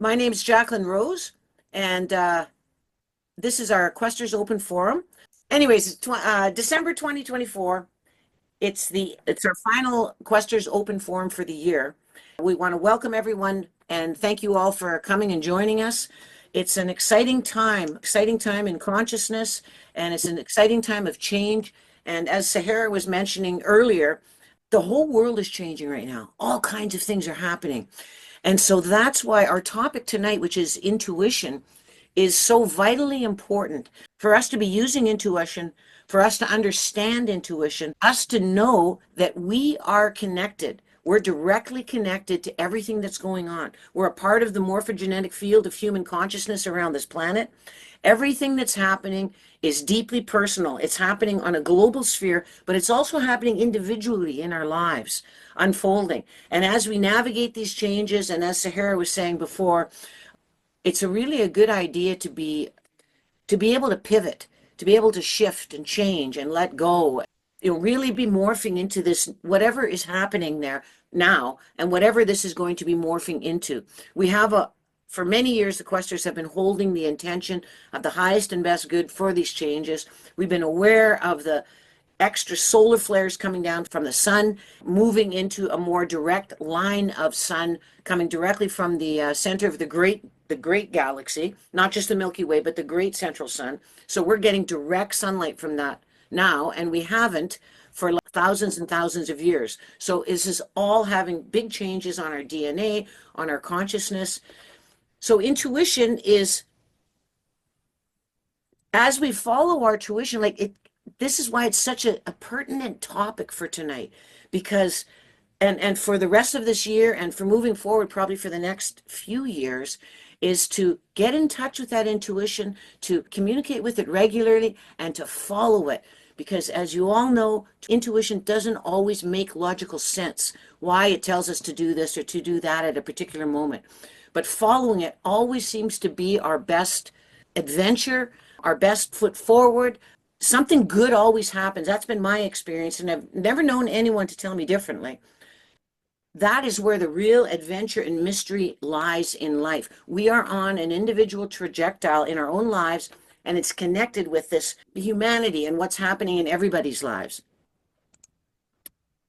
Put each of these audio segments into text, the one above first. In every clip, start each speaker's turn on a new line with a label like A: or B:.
A: My name is Jacqueline Rose, and this is our Questers Open Forum. Anyways, December 2024. It's our final Questers Open Forum for the year. We want to welcome everyone and thank you all for coming and joining us. It's an exciting time in consciousness, and it's an exciting time of change. And as Sahara was mentioning earlier, the whole world is changing right now. All kinds of things are happening. And so that's why our topic tonight, which is intuition, is so vitally important for us to be using intuition, for us to understand intuition, us to know that we are connected. We're directly connected to everything that's going on. We're a part of the morphogenetic field of human consciousness around this planet. Everything that's happening is deeply personal. It's happening on a global sphere, but it's also happening individually in our lives, unfolding. And as we navigate these changes, and as Sahara was saying before, it's really a good idea to be able to pivot, to be able to shift and change and let go. You'll really be morphing into this, whatever is happening there now, and whatever this is going to be morphing into. For many years, the Questers have been holding the intention of the highest and best good for these changes. We've been aware of the extra solar flares coming down from the sun, moving into a more direct line of sun coming directly from the center of the great galaxy, not just the Milky Way, but the great central sun. So we're getting direct sunlight from that now, and we haven't for thousands and thousands of years. So this is all having big changes on our DNA, on our consciousness. So intuition is, as we follow our tuition, this is why it's such a pertinent topic for tonight, because and for the rest of this year and for moving forward, probably for the next few years, is to get in touch with that intuition, to communicate with it regularly, and to follow it. Because as you all know, intuition doesn't always make logical sense, why it tells us to do this or to do that at a particular moment. But following it always seems to be our best adventure, our best foot forward. Something good always happens. That's been my experience, and I've never known anyone to tell me differently. That is where the real adventure and mystery lies in life. We are on an individual trajectory in our own lives, and it's connected with this humanity and what's happening in everybody's lives.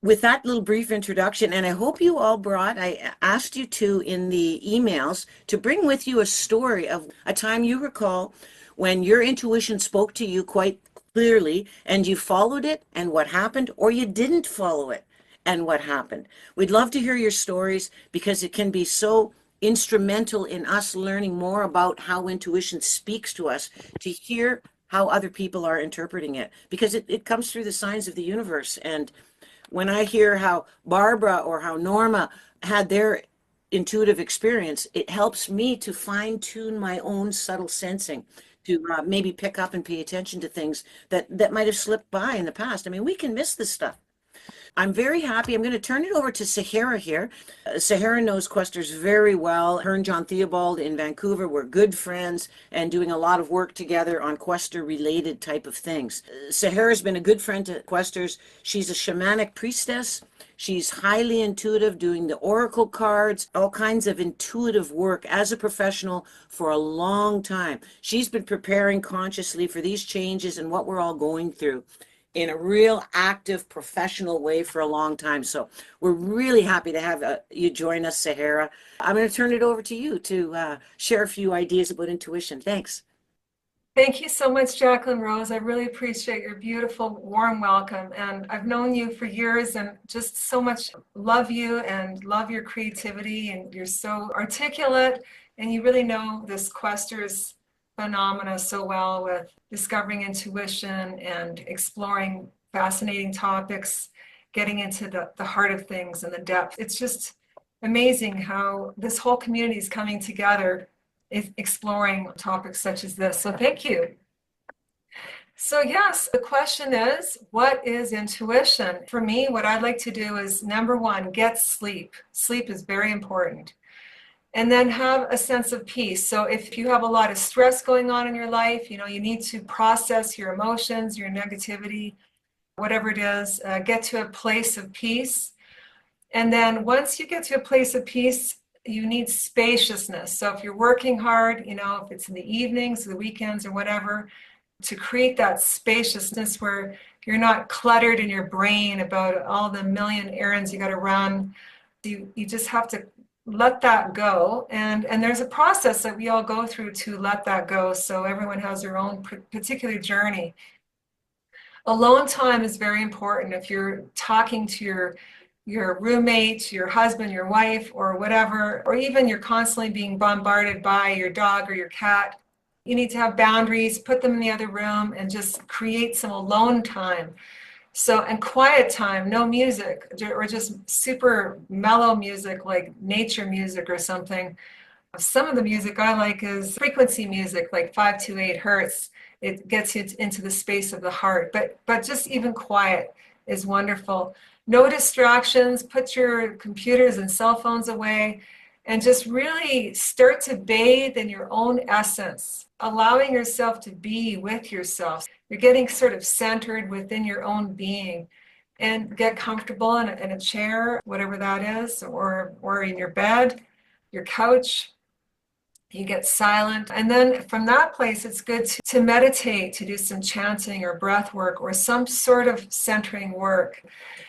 A: With that little brief introduction, and I hope you all I asked you to, in the emails, to bring with you a story of a time you recall when your intuition spoke to you quite clearly and you followed it and what happened, or you didn't follow it and what happened. We'd love to hear your stories because it can be so instrumental in us learning more about how intuition speaks to us, to hear how other people are interpreting it, because it comes through the signs of the universe. And when I hear how Barbara or how Norma had their intuitive experience, it helps me to fine tune my own subtle sensing, to maybe pick up and pay attention to things that might have slipped by in the past. I mean, we can miss this stuff. I'm very happy. I'm going to turn it over to Sahara here. Sahara knows Questers very well. Her and John Theobald in Vancouver were good friends and doing a lot of work together on Quester-related type of things. Sahara's been a good friend to Questers. She's a shamanic priestess. She's highly intuitive, doing the oracle cards, all kinds of intuitive work as a professional for a long time. She's been preparing consciously for these changes and what we're all going through in a real active professional way for a long time. So we're really happy to have you join us, Sahara. I'm going to turn it over to you to share a few ideas about intuition. Thanks.
B: Thank you so much, Jacqueline Rose. I really appreciate your beautiful, warm welcome. And I've known you for years and just so much love you and love your creativity. And you're so articulate and you really know this Questers phenomena so well, with discovering intuition and exploring fascinating topics, getting into the heart of things and the depth. It's just amazing how this whole community is coming together, exploring topics such as this. So thank you. So yes, the question is, what is intuition? For me, what I'd like to do is, number one, get sleep. Sleep is very important. And then have a sense of peace. So if you have a lot of stress going on in your life, you need to process your emotions, your negativity, whatever it is, get to a place of peace. And then once you get to a place of peace, you need spaciousness. So if you're working hard, you know, if it's in the evenings, the weekends, or whatever, to create that spaciousness where you're not cluttered in your brain about all the million errands you got to run. You just have to let that go. And there's a process that we all go through to let that go. So everyone has their own particular journey. Alone time is very important. If you're talking to your roommate, your husband, your wife, or whatever, or even you're constantly being bombarded by your dog or your cat, you need to have boundaries, put them in the other room, and just create some alone time. So, and quiet time, no music, or just super mellow music like nature music or something. Some of the music I like is frequency music, like 528 hertz. It gets you into the space of the heart, but just even quiet is wonderful. No distractions, put your computers and cell phones away, and just really start to bathe in your own essence, allowing yourself to be with yourself. You're getting sort of centered within your own being, and get comfortable in a chair, whatever that is, or in your bed, your couch. You get silent. And then from that place, it's good to meditate, to do some chanting or breath work or some sort of centering work.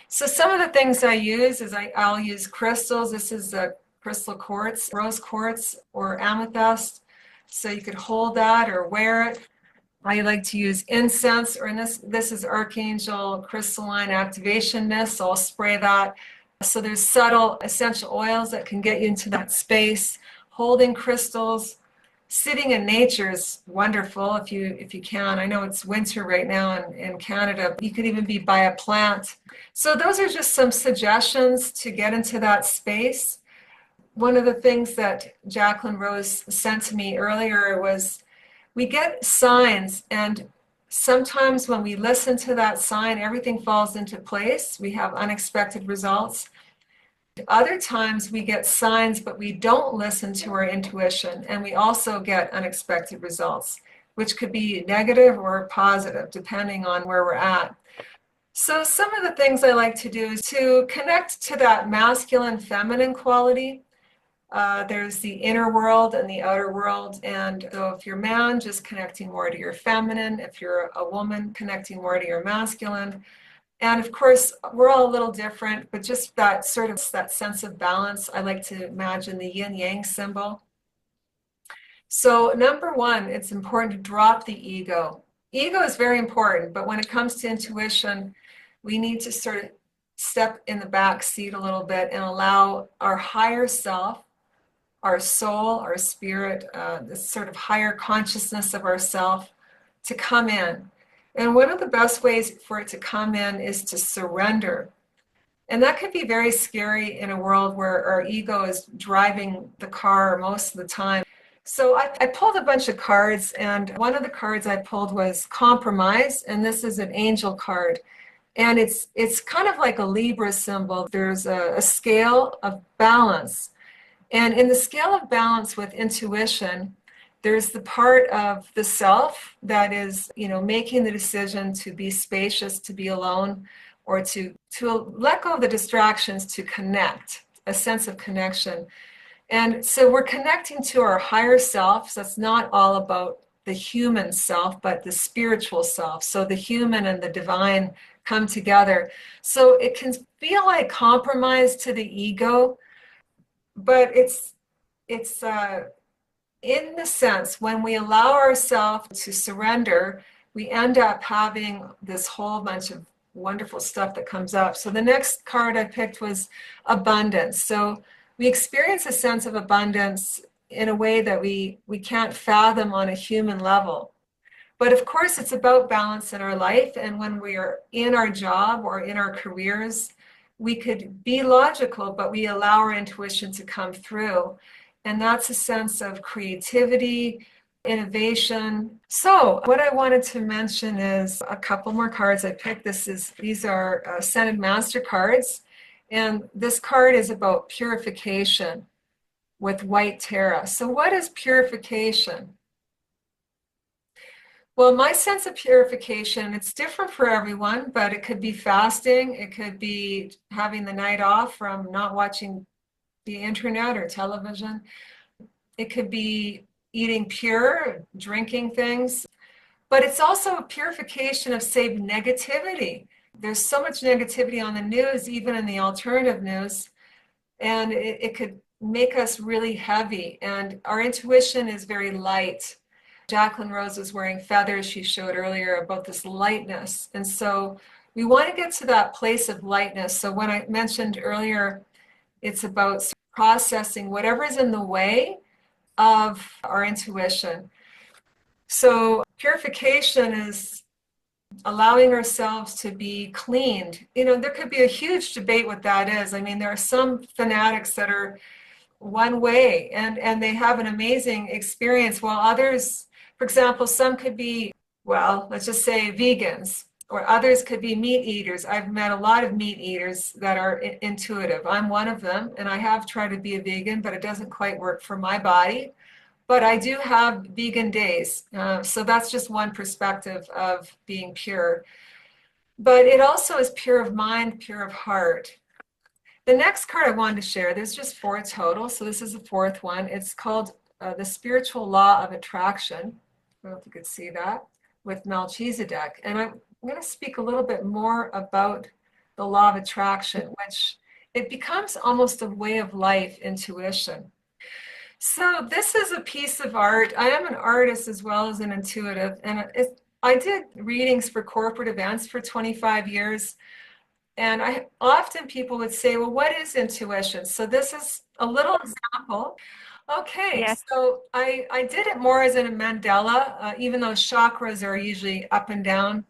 B: So some of the things I use is I'll use crystals. This is a crystal quartz, rose quartz or amethyst. So you could hold that or wear it. I like to use incense, or this is Archangel Crystalline Activation Mist. So I'll spray that. So there's subtle essential oils that can get you into that space. Holding crystals, sitting in nature is wonderful if you can. I know it's winter right now in Canada. You could even be by a plant. So those are just some suggestions to get into that space. One of the things that Jacqueline Rose sent to me earlier was we get signs, and sometimes when we listen to that sign, everything falls into place. We have unexpected results. Other times we get signs, but we don't listen to our intuition, and we also get unexpected results, which could be negative or positive, depending on where we're at. So some of the things I like to do is to connect to that masculine, feminine quality. There's the inner world and the outer world. And so if you're a man, just connecting more to your feminine. If you're a woman, connecting more to your masculine. And of course, we're all a little different, but just that sort of that sense of balance. I like to imagine the yin yang symbol. So number one, it's important to drop the ego. Ego is very important, but when it comes to intuition, we need to sort of step in the back seat a little bit and allow our higher self, our soul, our spirit, this sort of higher consciousness of ourself to come in. And one of the best ways for it to come in is to surrender. And that can be very scary in a world where our ego is driving the car most of the time. So I pulled a bunch of cards, and one of the cards I pulled was compromise, and this is an angel card. And it's kind of like a Libra symbol. There's a scale of balance. And in the scale of balance with intuition, there's the part of the self that is, making the decision to be spacious, to be alone, or to let go of the distractions, to connect, a sense of connection. And so we're connecting to our higher self. So it's not all about the human self, but the spiritual self. So the human and the divine come together. So it can feel like compromise to the ego, but it's in the sense when we allow ourselves to surrender, we end up having this whole bunch of wonderful stuff that comes up. So the next card I picked was abundance. So we experience a sense of abundance in a way that we can't fathom on a human level. But of course, it's about balance in our life. And when we are in our job or in our careers, we could be logical, but we allow our intuition to come through. And that's a sense of creativity, innovation. So what I wanted to mention is a couple more cards I picked. These are Scented Master cards. And this card is about purification with white Terra. So what is purification? Well, my sense of purification, it's different for everyone, but it could be fasting. It could be having the night off from not watching the internet or television. It could be eating pure, drinking things, but it's also a purification of, say, negativity. There's so much negativity on the news, even in the alternative news, and it could make us really heavy. And our intuition is very light. Jacqueline Rose was wearing feathers, she showed earlier, about this lightness. And so we want to get to that place of lightness. So when I mentioned earlier, it's about processing whatever is in the way of our intuition. So purification is allowing ourselves to be cleaned. You know, there could be a huge debate what that is. I mean, there are some fanatics that are one way and they have an amazing experience, while others, for example, some could be, well, let's just say vegans, or others could be meat eaters. I've met a lot of meat eaters that are intuitive. I'm one of them, and I have tried to be a vegan, but it doesn't quite work for my body. But I do have vegan days. So that's just one perspective of being pure. But it also is pure of mind, pure of heart. The next card I wanted to share, there's just 4 total. So this is the 4th one. It's called the Spiritual Law of Attraction. I don't know if you could see that, with Melchizedek. And I'm going to speak a little bit more about the law of attraction, which it becomes almost a way of life, intuition. So this is a piece of art. I am an artist as well as an intuitive, and I did readings for corporate events for 25 years. And I often people would say, well, what is intuition? So this is a little example. Okay,
C: Yes.
B: so I did it more as in a mandala, even though chakras are usually up and down.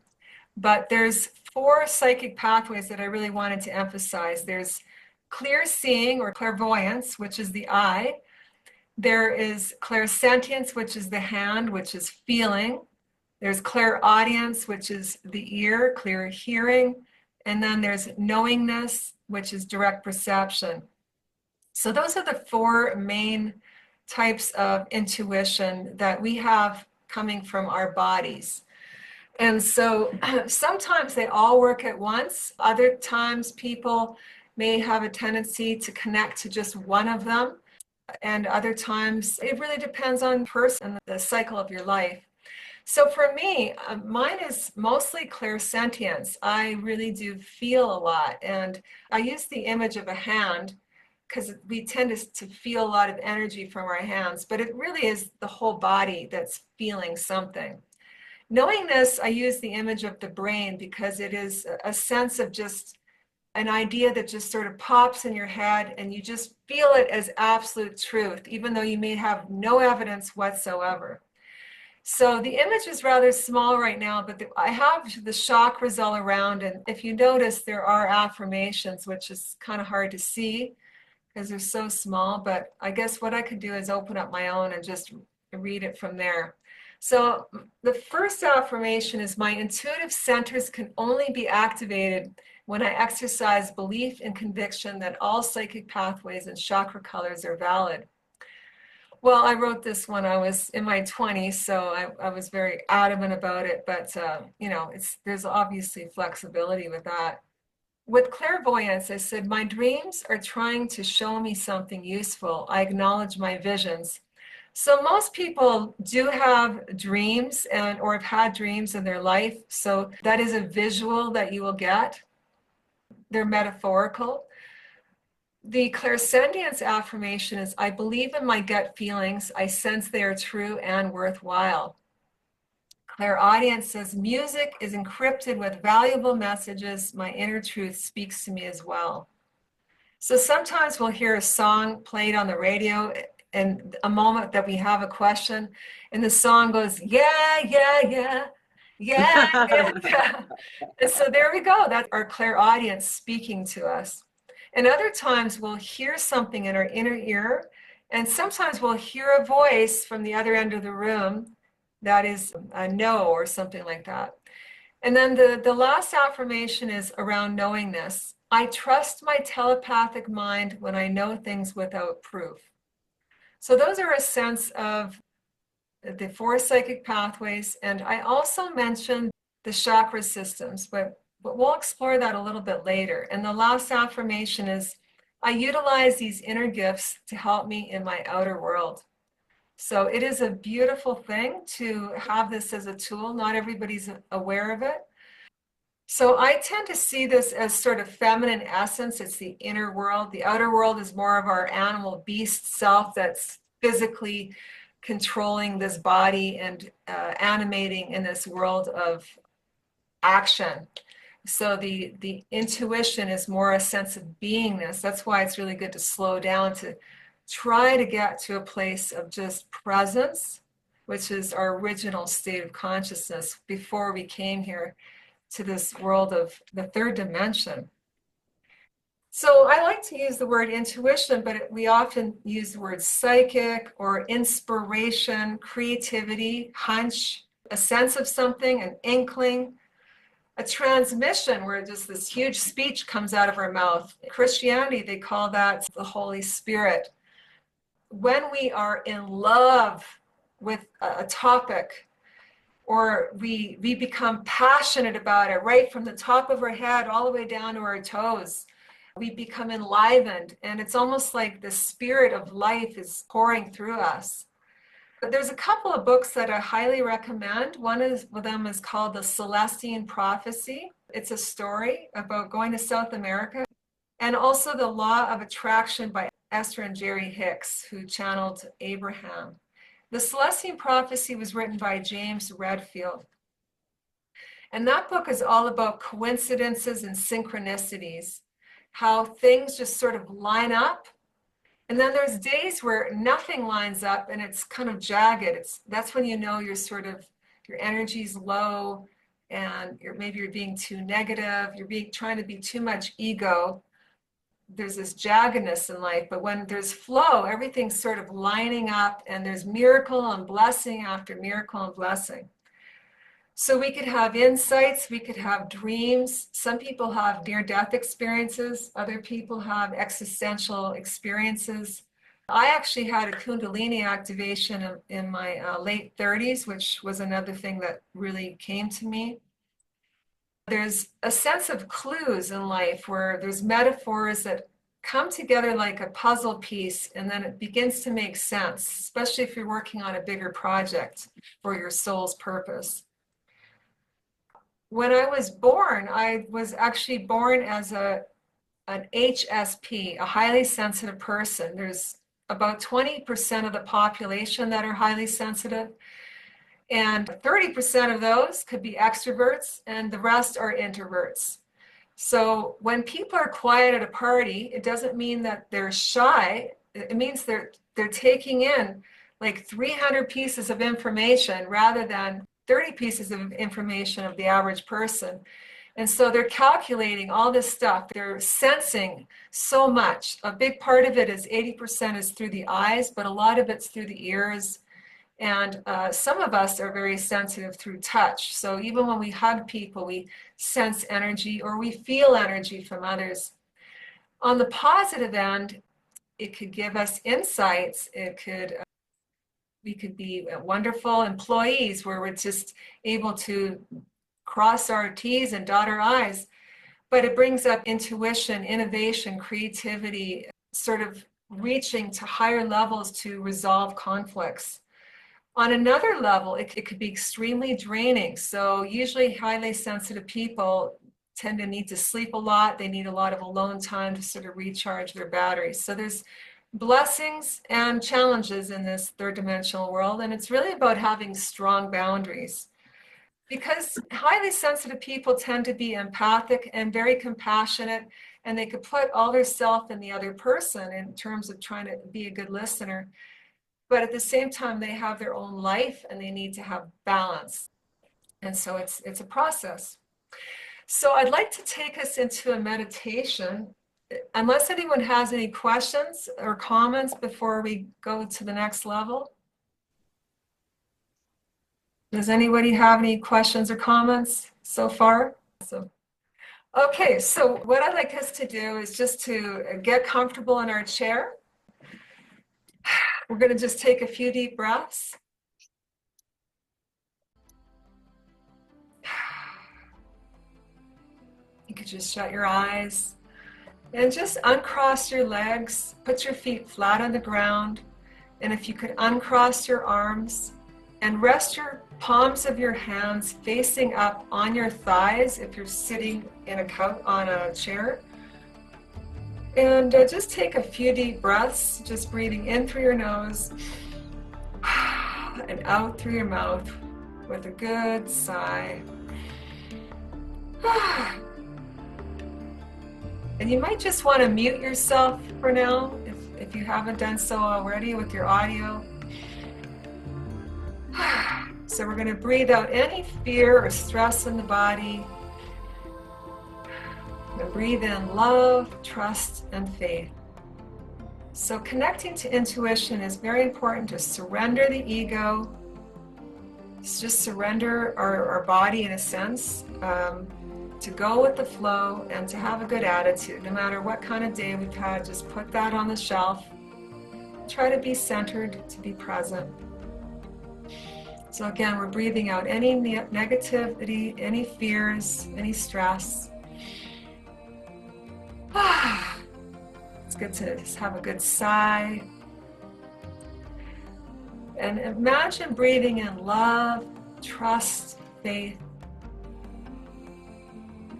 B: But there's 4 psychic pathways that I really wanted to emphasize. There's clear seeing or clairvoyance, which is the eye. There is clairsentience, which is the hand, which is feeling. There's clairaudience, which is the ear, clear hearing. And then there's knowingness, which is direct perception. So those are the 4 main types of intuition that we have coming from our bodies. And so sometimes they all work at once. Other times people may have a tendency to connect to just one of them. And other times it really depends on the person and the cycle of your life. So for me, mine is mostly clairsentience. I really do feel a lot. And I use the image of a hand because we tend to feel a lot of energy from our hands, but it really is the whole body that's feeling something. Knowingness, I use the image of the brain because it is a sense of just an idea that just sort of pops in your head and you just feel it as absolute truth, even though you may have no evidence whatsoever. So the image is rather small right now, but I have the chakras all around. And if you notice, there are affirmations, which is kind of hard to see because they're so small. But I guess what I could do is open up my own and just read it from there. So the first affirmation is, my intuitive centers can only be activated when I exercise belief and conviction that all psychic pathways and chakra colors are valid. Well, I wrote this when I was in my 20s, so I was very adamant about it, but you know, there's obviously flexibility with that. With clairvoyance, I said, my dreams are trying to show me something useful. I acknowledge my visions. So most people do have dreams or have had dreams in their life. So that is a visual that you will get. They're metaphorical. The clairsentience affirmation is, I believe in my gut feelings. I sense they are true and worthwhile. Clairaudience says, music is encrypted with valuable messages. My inner truth speaks to me as well. So sometimes we'll hear a song played on the radio and a moment that we have a question and the song goes, yeah, yeah, yeah, yeah, yeah, yeah. And so there we go. That's our clairaudience speaking to us. And other times we'll hear something in our inner ear, and sometimes we'll hear a voice from the other end of the room that is a no or something like that. And then the last affirmation is around knowingness. I trust my telepathic mind when I know things without proof. So those are a sense of the 4 psychic pathways. And I also mentioned the chakra systems, but we'll explore that a little bit later. And the last affirmation is, I utilize these inner gifts to help me in my outer world. So it is a beautiful thing to have this as a tool. Not everybody's aware of it. So I tend to see this as sort of feminine essence. It's the inner world. The outer world is more of our animal beast self that's physically controlling this body and animating in this world of action. So the intuition is more a sense of beingness. That's why it's really good to slow down, to try to get to a place of just presence, which is our original state of consciousness before we came here to this world of the third dimension. So I like to use the word intuition, but we often use the word psychic or inspiration, creativity, hunch, a sense of something, an inkling, a transmission where just this huge speech comes out of our mouth. In Christianity, they call that the Holy Spirit. When we are in love with a topic, or we become passionate about it right from the top of our head all the way down to our toes, we become enlivened, and it's almost like the spirit of life is pouring through us. But there's a couple of books that I highly recommend. One of them is called The Celestine Prophecy. It's a story about going to South America, and also The Law of Attraction by Esther and Jerry Hicks, who channeled Abraham. The Celestine Prophecy was written by James Redfield. And that book is all about coincidences and synchronicities, how things just sort of line up. And then there's days where nothing lines up and it's kind of jagged. That's when you know your energy's low, and maybe you're being too negative, trying to be too much ego. There's this jaggedness in life, but when there's flow, everything's sort of lining up, and there's miracle and blessing after miracle and blessing. So we could have insights, we could have dreams. Some people have near-death experiences, other people have existential experiences. I actually had a Kundalini activation in my late 30s, which was another thing that really came to me. There's a sense of clues in life where there's metaphors that come together like a puzzle piece, and then it begins to make sense, especially if you're working on a bigger project for your soul's purpose. When I was actually born as an HSP, a highly sensitive person. There's about 20% of the population that are highly sensitive, and 30% of those could be extroverts, and the rest are introverts. So when people are quiet at a party, it doesn't mean that they're shy. It means they're taking in like 300 pieces of information rather than 30 pieces of information of the average person. And so they're calculating all this stuff. They're sensing so much. A big part of it is 80% is through the eyes, but a lot of it's through the ears. And some of us are very sensitive through touch. So even when we hug people, we sense energy or we feel energy from others. On the positive end, it could give us insights. We could be wonderful employees where we're just able to cross our T's and dot our I's. But it brings up intuition, innovation, creativity, sort of reaching to higher levels to resolve conflicts. On another level, it could be extremely draining. So usually highly sensitive people tend to need to sleep a lot. They need a lot of alone time to sort of recharge their batteries. So there's blessings and challenges in this third dimensional world. And it's really about having strong boundaries. Because highly sensitive people tend to be empathic and very compassionate, and they could put all their self in the other person in terms of trying to be a good listener. But at the same time, they have their own life and they need to have balance. And so it's a process. So I'd like to take us into a meditation. Unless anyone has any questions or comments before we go to the next level. Does anybody have any questions or comments so far? Okay, so what I'd like us to do is just to get comfortable in our chair. We're going to just take a few deep breaths. You could just shut your eyes And just uncross your legs, put your feet flat on the ground, and if you could uncross your arms and rest your palms of your hands facing up on your thighs if you're sitting in a couch on a chair. And just take a few deep breaths, just breathing in through your nose and out through your mouth with a good sigh. And you might just want to mute yourself for now if you haven't done so already with your audio. So we're going to breathe out any fear or stress in the body. And breathe in love, trust, and faith. So connecting to intuition is very important to surrender the ego. It's just surrender our body in a sense, to go with the flow and to have a good attitude. No matter what kind of day we've had, just put that on the shelf. Try to be centered, to be present. So again, we're breathing out any negativity, any fears, any stress. It's good to just have a good sigh. And imagine breathing in love, trust, faith.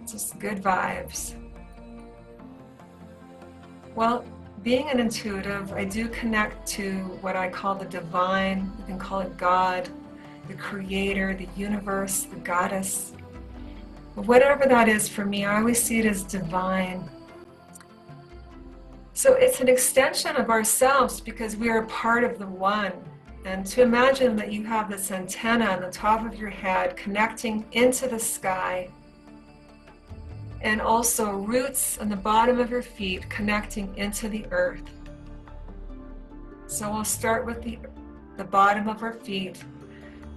B: Just good vibes. Well, being an intuitive, I do connect to what I call the divine. You can call it God, the creator, the universe, the goddess. Whatever that is for me, I always see it as divine. So it's an extension of ourselves because we are part of the one. And to imagine that you have this antenna on the top of your head connecting into the sky, and also roots on the bottom of your feet connecting into the earth. So we'll start with the bottom of our feet,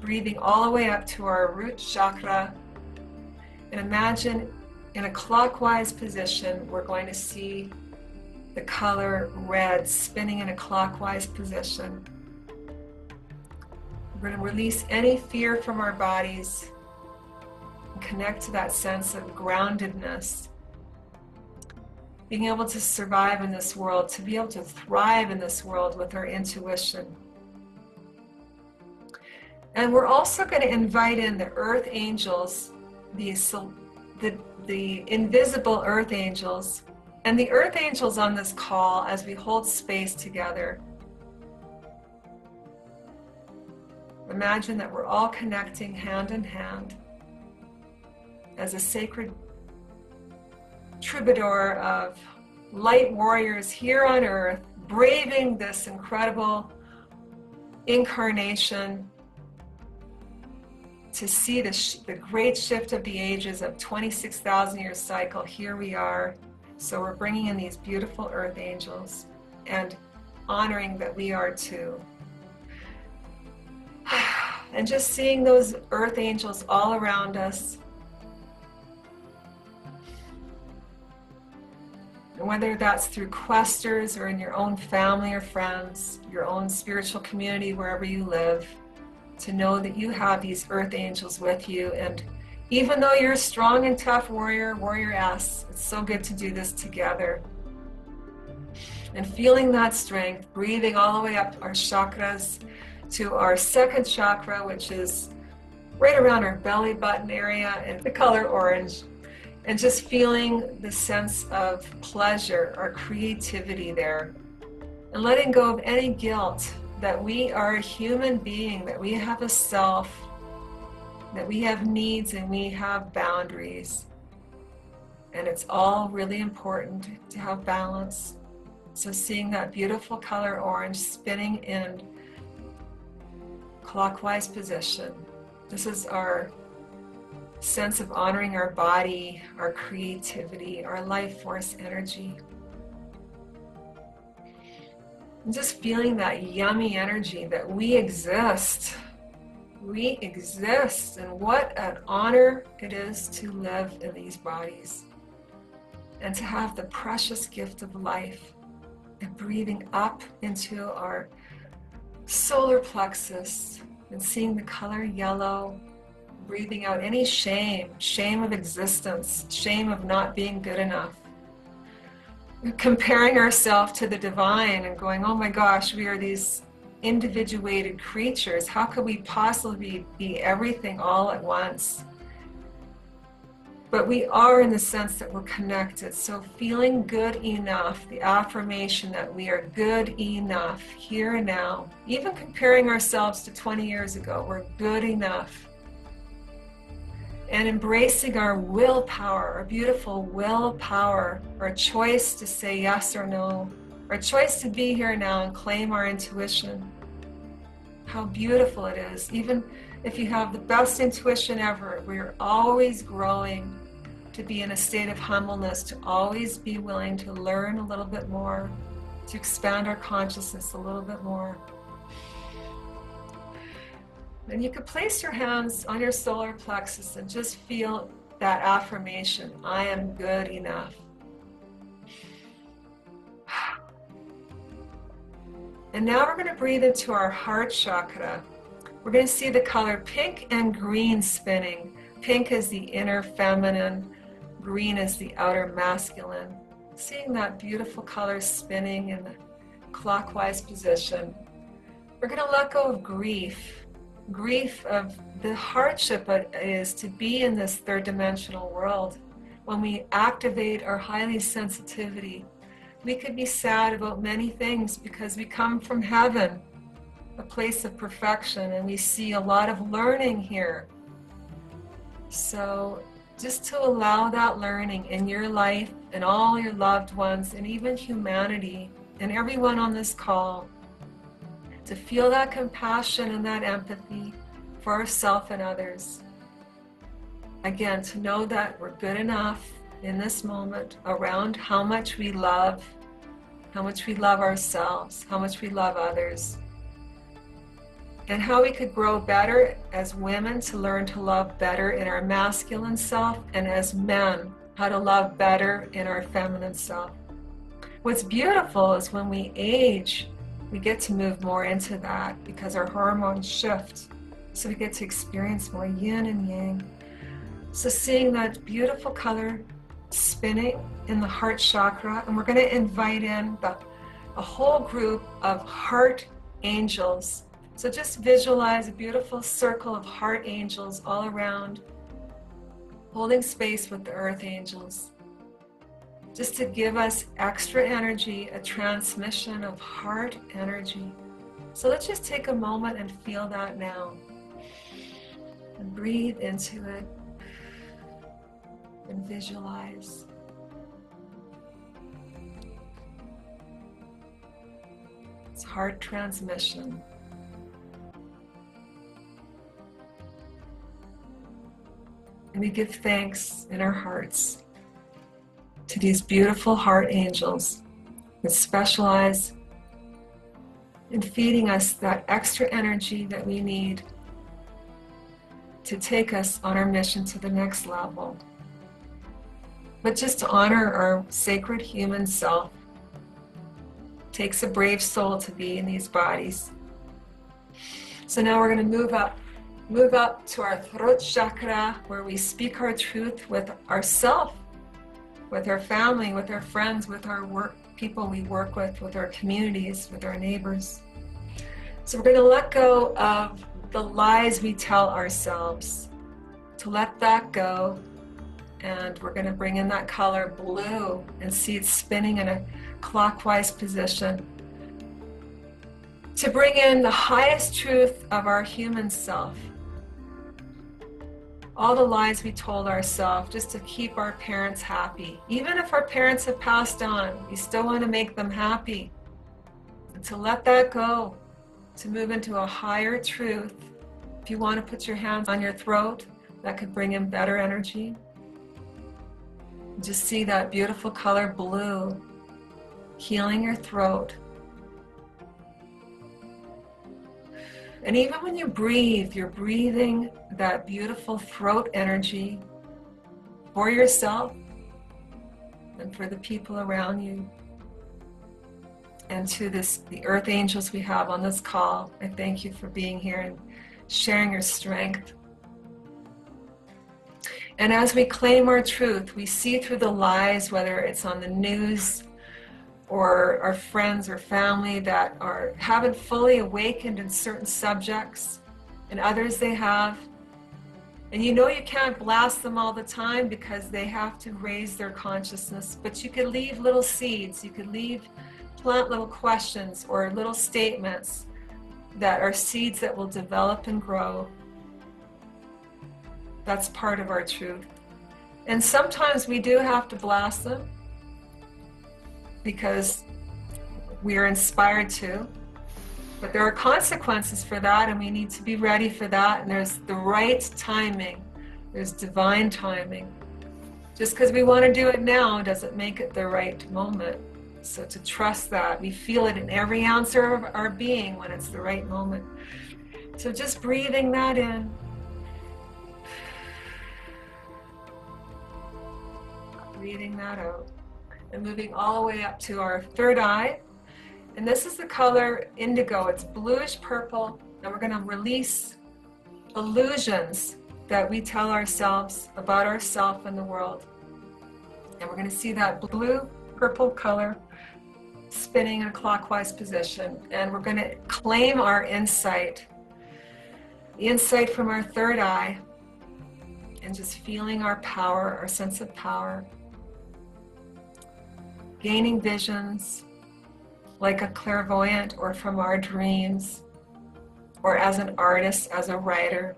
B: breathing all the way up to our root chakra. And imagine in a clockwise position, we're going to see the color red spinning in a clockwise position. We're going to release any fear from our bodies and connect to that sense of groundedness. Being able to survive in this world, to be able to thrive in this world with our intuition. And we're also going to invite in the earth angels, the invisible earth angels, and the earth angels on this call as we hold space together. Imagine that we're all connecting hand in hand as a sacred troubadour of light warriors here on earth, braving this incredible incarnation to see the great shift of the ages of 26,000 year cycle. Here we are. So we're bringing in these beautiful earth angels and honoring that we are too. And just seeing those earth angels all around us. And whether that's through questers or in your own family or friends, your own spiritual community, wherever you live, to know that you have these earth angels with you. And even though you're a strong and tough warrior-S, it's so good to do this together. And feeling that strength, breathing all the way up our chakras to our second chakra, which is right around our belly button area, and the color orange. And just feeling the sense of pleasure, our creativity there. And letting go of any guilt that we are a human being, that we have a self, that we have needs and we have boundaries. And it's all really important to have balance. So seeing that beautiful color orange spinning in clockwise position. This is our sense of honoring our body, our creativity, our life force energy. And just feeling that yummy energy that we exist. We exist, and what an honor it is to live in these bodies and to have the precious gift of life, and breathing up into our solar plexus and seeing the color yellow, breathing out any shame of existence, shame of not being good enough. comparing ourselves to the divine and going, oh my gosh, we are these individuated creatures. How could we possibly be everything all at once? But we are, in the sense that we're connected. So feeling good enough, the affirmation that we are good enough here and now, even comparing ourselves to 20 years ago, we're good enough. And embracing our willpower, our beautiful willpower, our choice to say yes or no, our choice to be here now and claim our intuition. How beautiful it is. Even if you have the best intuition ever, we're always growing to be in a state of humbleness, to always be willing to learn a little bit more, to expand our consciousness a little bit more. And you could place your hands on your solar plexus and just feel that affirmation, I am good enough. And now we're going to breathe into our heart chakra. We're going to see the color pink and green spinning. Pink is the inner feminine, green is the outer masculine. Seeing that beautiful color spinning in the clockwise position. We're going to let go of grief. Grief of the hardship it is to be in this third dimensional world. When we activate our highly sensitivity, we could be sad about many things because we come from heaven, a place of perfection, and we see a lot of learning here. So just to allow that learning in your life and all your loved ones and even humanity and everyone on this call, to feel that compassion and that empathy for ourselves and others. Again, to know that we're good enough in this moment around how much we love ourselves, how much we love others, and how we could grow better as women to learn to love better in our masculine self, and as men, how to love better in our feminine self. What's beautiful is when we age, we get to move more into that because our hormones shift. So we get to experience more yin and yang. So seeing that beautiful color spinning in the heart chakra, and we're going to invite in a whole group of heart angels. So just visualize a beautiful circle of heart angels all around, holding space with the earth angels, just to give us extra energy, a transmission of heart energy. So let's just take a moment and feel that now. And breathe into it and visualize. It's heart transmission. And we give thanks in our hearts to these beautiful heart angels that specialize in feeding us that extra energy that we need to take us on our mission to the next level. But just to honor our sacred human self takes a brave soul to be in these bodies. So now we're going to move up to our throat chakra, where we speak our truth with ourself, with our family, with our friends, with our work, people we work with our communities, with our neighbors. So we're going to let go of the lies we tell ourselves, to let that go. And we're going to bring in that color blue and see it spinning in a clockwise position, to bring in the highest truth of our human self. All the lies we told ourselves just to keep our parents happy. Even if our parents have passed on, we still want to make them happy. And to let that go, to move into a higher truth. If you want to put your hands on your throat, that could bring in better energy. Just see that beautiful color blue, healing your throat. And even when you breathe, you're breathing that beautiful throat energy for yourself and for the people around you. And to the earth angels we have on this call, I thank you for being here and sharing your strength. And as we claim our truth, we see through the lies, whether it's on the news, or our friends or family that haven't fully awakened in certain subjects, and others they have. And you know you can't blast them all the time because they have to raise their consciousness, but you could leave little seeds, you could plant little questions or little statements that are seeds that will develop and grow. That's part of our truth. And sometimes we do have to blast them because we are inspired to, but there are consequences for that, and we need to be ready for that. And there's the right timing, there's divine timing. Just because we want to do it now doesn't make it the right moment. So to trust that, we feel it in every ounce of our being when it's the right moment. So just breathing that in, breathing that out, and moving all the way up to our third eye. And this is the color indigo. It's bluish purple, and we're going to release illusions that we tell ourselves about ourselves and the world. And we're going to see that blue purple color spinning in a clockwise position, and we're going to claim our insight, the insight from our third eye, and just feeling our power, our sense of power, gaining visions like a clairvoyant or from our dreams, or as an artist, as a writer.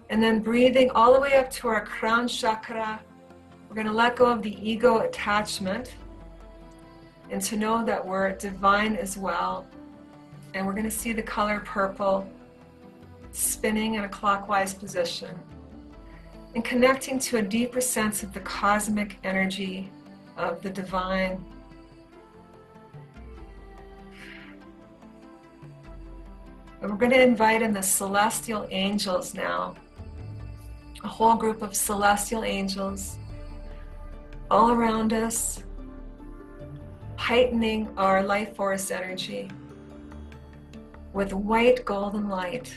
B: And then breathing all the way up to our crown chakra. We're going to let go of the ego attachment and to know that we're divine as well. And we're going to see the color purple spinning in a clockwise position and connecting to a deeper sense of the cosmic energy of the divine. And we're going to invite in the celestial angels now, a whole group of celestial angels all around us, heightening our life force energy with white golden light,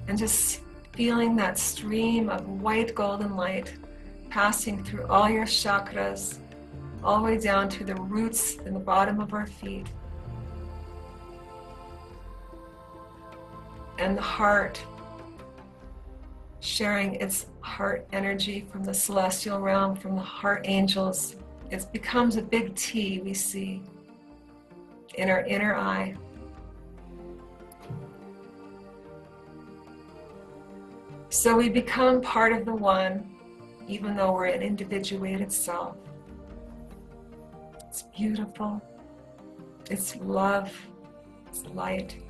B: and just feeling that stream of white golden light passing through all your chakras, all the way down to the roots in the bottom of our feet, and the heart, sharing its heart energy from the celestial realm, from the heart angels. It becomes a big T we see in our inner eye. So we become part of the one, even though we're an individuated self. It's beautiful. It's love. It's light.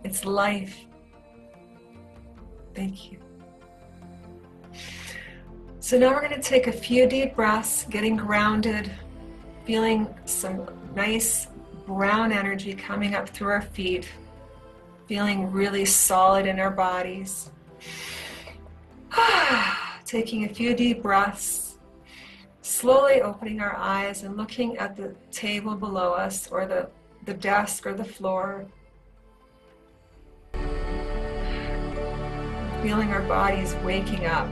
B: It's life. Thank you. So now we're going to take a few deep breaths, getting grounded, feeling some nice brown energy coming up through our feet, feeling really solid in our bodies. Taking a few deep breaths, slowly opening our eyes and looking at the table below us, or the desk or the floor. Feeling our bodies waking up.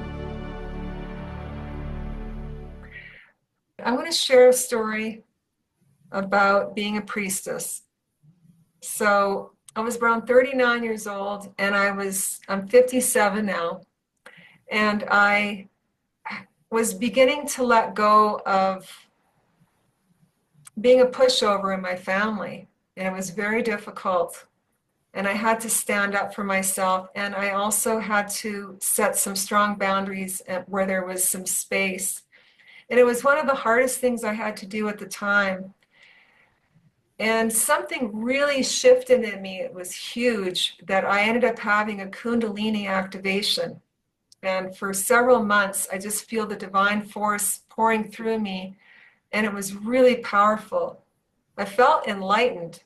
B: I want to share a story about being a priestess. So I was around 39 years old, and I'm 57 now, and I was beginning to let go of being a pushover in my family, and it was very difficult. And I had to stand up for myself, and I also had to set some strong boundaries where there was some space. And it was one of the hardest things I had to do at the time. And something really shifted in me. It was huge, that I ended up having a Kundalini activation. And for several months, I just feel the divine force pouring through me. And it was really powerful. I felt enlightened.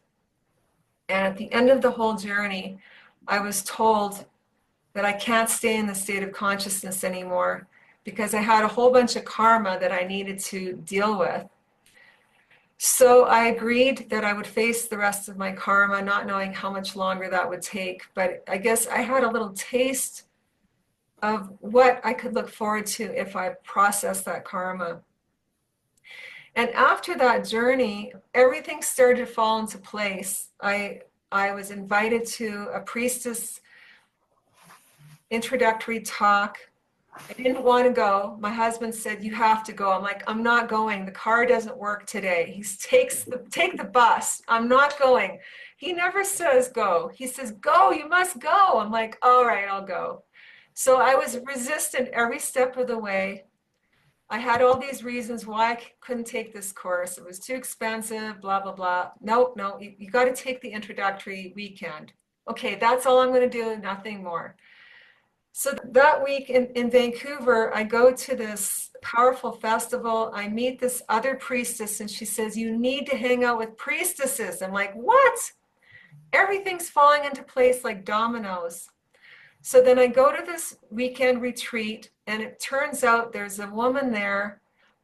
B: And at the end of the whole journey, I was told that I can't stay in the state of consciousness anymore because I had a whole bunch of karma that I needed to deal with. So I agreed that I would face the rest of my karma, not knowing how much longer that would take. But I guess I had a little taste of what I could look forward to if I processed that karma. And after that journey, everything started to fall into place. I was invited to a Priestess introductory talk. I didn't want to go. My husband said, "You have to go." I'm like, "I'm not going. The car doesn't work today." He take the bus. I'm not going. He never says go. He says, "Go, you must go." I'm like, "All right, I'll go." So I was resistant every step of the way. I had all these reasons why I couldn't take this course. It was too expensive, blah, blah, blah. Nope, no, you got to take the introductory weekend. Okay, that's all I'm going to do, nothing more. So that week in Vancouver, I go to this powerful festival. I meet this other priestess, and she says, "You need to hang out with priestesses." I'm like, "What?" Everything's falling into place like dominoes. So then I go to this weekend retreat, and it turns out there's a woman there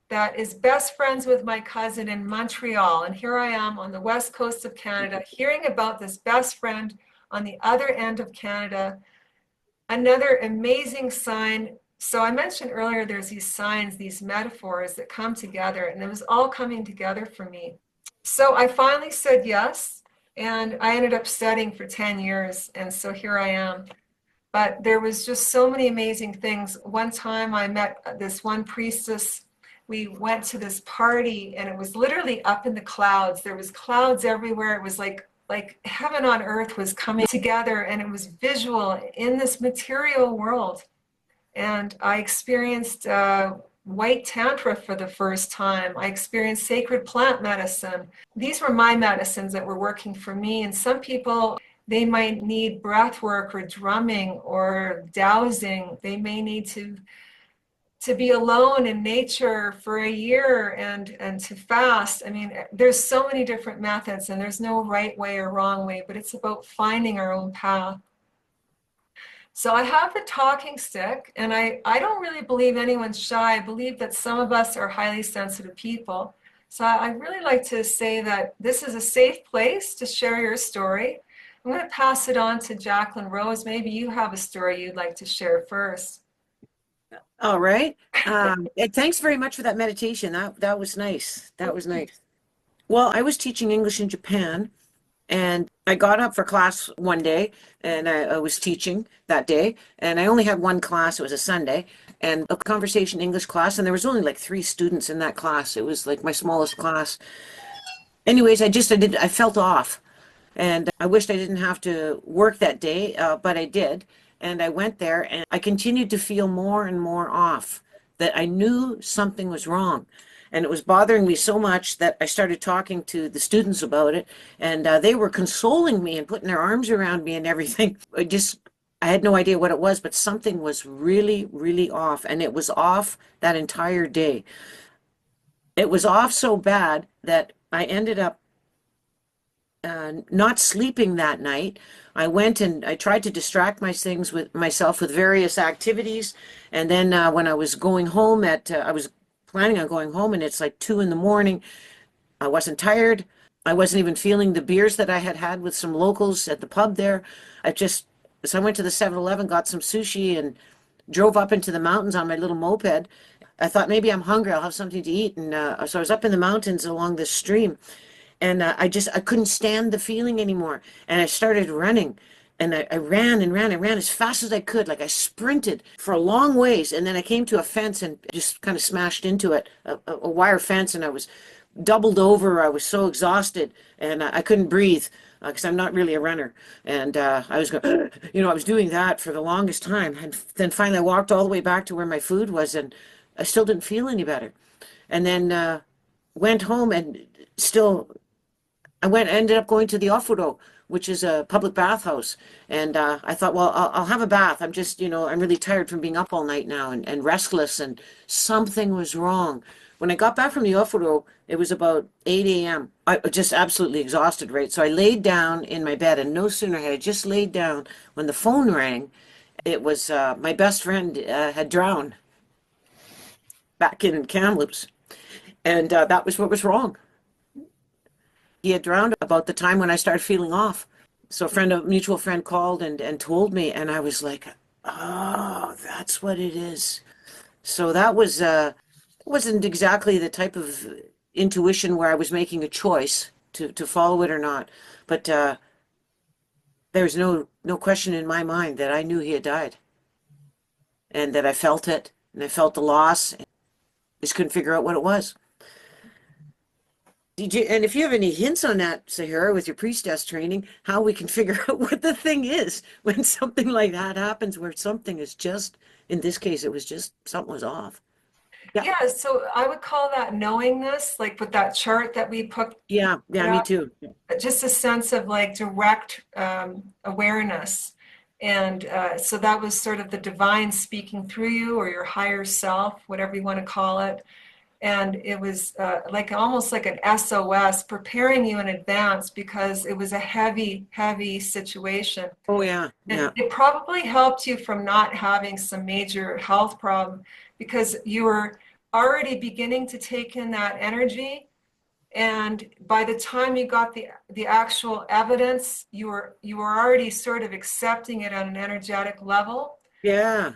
B: that is best friends with my cousin in Montreal. And here I am on the west coast of Canada, hearing about this best friend on the other end of Canada. Another amazing sign. So I mentioned earlier, there's these signs, these metaphors that come together, and it was all coming together for me. So I finally said yes, and I ended up studying for 10 years, and so here I am. But there was just so many amazing things. One time I met this one priestess. We went to this party, and it was literally up in the clouds. There was clouds everywhere. It was like heaven on earth was coming together, and it was visual in this material world. And I experienced white tantra for the first time. I experienced sacred plant medicine. These were my medicines that were working for me. And some people, they might need breath work or drumming or dowsing. They may need to be alone in nature for a year and to fast. I mean, there's so many different methods, and there's no right way or wrong way, but it's about finding our own path. So I have the talking stick, and I don't really believe anyone's shy. I believe that some of us are highly sensitive people. So I really like to say that this is a safe place to share your story. I'm going to pass it on to Jacqueline Rose. Maybe you have a story you'd like to share first.
A: All right. And thanks very much for that meditation. That was nice. That was nice. Well, I was teaching English in Japan, and I got up for class one day, and I was teaching that day, and I only had one class. It was a Sunday, and a conversation English class, and there was only like 3 students in that class. It was like my smallest class. Anyways, I felt off, and I wished I didn't have to work that day, but I did. And I went there, and I continued to feel more and more off, that I knew something was wrong. And it was bothering me so much that I started talking to the students about it, and they were consoling me and putting their arms around me and everything. I had no idea what it was, but something was really, really off, and it was off that entire day. It was off so bad that I ended up not sleeping that night. I went and I tried to distract myself with various activities, and then when I was going home I was planning on going home, and it's like 2 in the morning. I wasn't tired. I wasn't even feeling the beers that I had had with some locals at the pub there. I just so I went to the 7-Eleven, got some sushi, and drove up into the mountains on my little moped. I thought maybe I'm hungry. I'll have something to eat, and so I was up in the mountains along this stream, and I couldn't stand the feeling anymore, and I started running, and I ran and ran and ran as fast as I could, like I sprinted for a long ways, and then I came to a fence and just kind of smashed into it, a wire fence, and I was doubled over. I was so exhausted, and I couldn't breathe because I'm not really a runner, and I was going, I was doing that for the longest time, and then finally I walked all the way back to where my food was, and I still didn't feel any better, and then went home and still ended up going to the Ofuro, which is a public bathhouse. And I thought, well, I'll have a bath. I'm just, I'm really tired from being up all night now and restless, and something was wrong. When I got back from the Ofuro, it was about 8 a.m. I was just absolutely exhausted, right? So I laid down in my bed, and no sooner had I just laid down when the phone rang. It was my best friend had drowned back in Kamloops, and that was what was wrong. He had drowned about the time when I started feeling off. So a mutual friend called and told me, and I was like, oh, that's what it is. So that was wasn't exactly the type of intuition where I was making a choice to follow it or not. But there's no question in my mind that I knew he had died, and that I felt it, and I felt the loss. I just couldn't figure out what it was. And if you have any hints on that, Sahara, with your priestess training, how we can figure out what the thing is when something like that happens, where something is just, in this case, it was just something was off. Yeah,
B: Yeah, so I would call that knowingness, like with that chart that we put
A: yeah, me
B: up,
A: too.
B: just a sense of like direct awareness. And so that was sort of the divine speaking through you, or your higher self, whatever you want to call it. And it was like almost like an SOS preparing you in advance, because it was a heavy, heavy situation.
A: Oh yeah,
B: And
A: yeah,
B: it probably helped you from not having some major health problem, because you were already beginning to take in that energy. And by the time you got the actual evidence, you were already sort of accepting it on an energetic level.
A: yeah,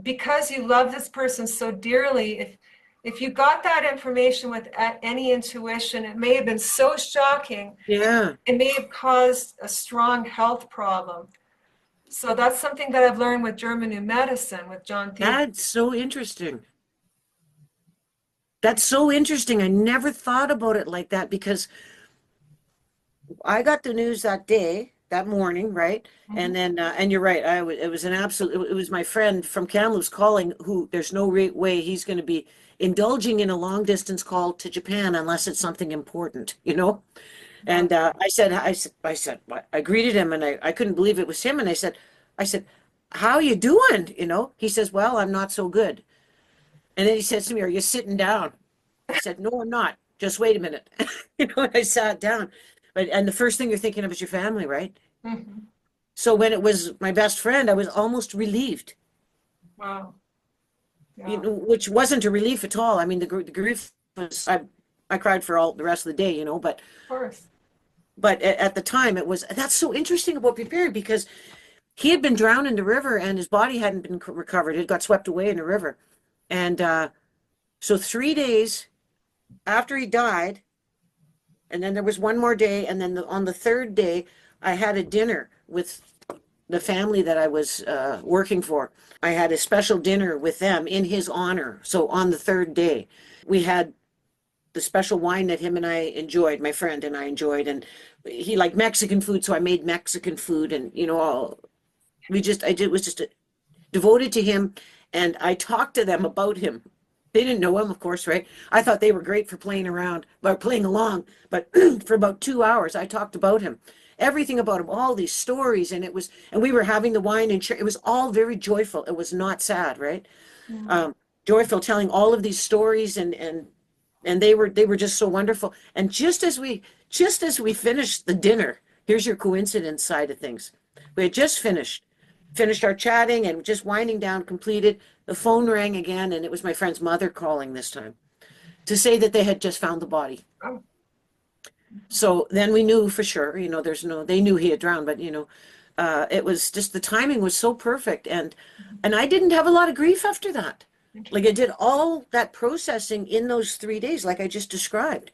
B: Because you love this person so dearly, if you got that information with any intuition, it may have been so shocking,
A: yeah.
B: it may have caused a strong health problem. So that's something that I've learned with German New Medicine with John Thiel.
A: That's so interesting. That's so interesting. I never thought about it like that, because I got the news that day, that morning, right?
B: Mhm.
A: And then, and you're right. It was an absolute. It was my friend from Kamloops calling. Who there's no way he's going to be indulging in a long distance call to Japan unless it's something important, you know.
B: Yeah.
A: And I greeted him, and I couldn't believe it was him. And I said, how you doing? You know. He says, well, I'm not so good. And then he says to me, are you sitting down? I said, no, I'm not. Just wait a minute. You know, and I sat down. And the first thing you're thinking of is your family, right?
B: Mhm.
A: So when it was my best friend, I was almost relieved,
B: Wow.
A: you
B: Yeah.
A: know, which wasn't a relief at all. I mean, the grief was, I cried for all the rest of the day, you know,
B: Of course.
A: but at the time it was, that's so interesting about preparing, because he had been drowned in the river and his body hadn't been recovered. It got swept away in the river. And so 3 days after he died, and then there was one more day, and then on the third day, I had a dinner with the family that I was working for. I had a special dinner with them in his honor. So on the third day, we had the special wine that him and I enjoyed, my friend and I enjoyed, and he liked Mexican food, so I made Mexican food, and you know, I did was just devoted to him, and I talked to them about him. They didn't know him, of course, right? I thought they were great for playing around, but playing along. But for about 2 hours, I talked about him, everything about him, all these stories, and we were having the wine, and it was all very joyful. It was not sad, right?
B: Mm.
A: Um, Joyful, telling all of these stories, and they were just so wonderful. And just as we finished the dinner, here's your coincidence side of things. We had just finished our chatting and just winding down, completed. The phone rang again, and it was my friend's mother calling this time to say that they had just found the body.
B: Oh.
A: So then we knew for sure, you know, they knew he had drowned, but you know, it was just the timing was so perfect, and I didn't have a lot of grief after that. Like I did all that processing in those 3 days, like I just described.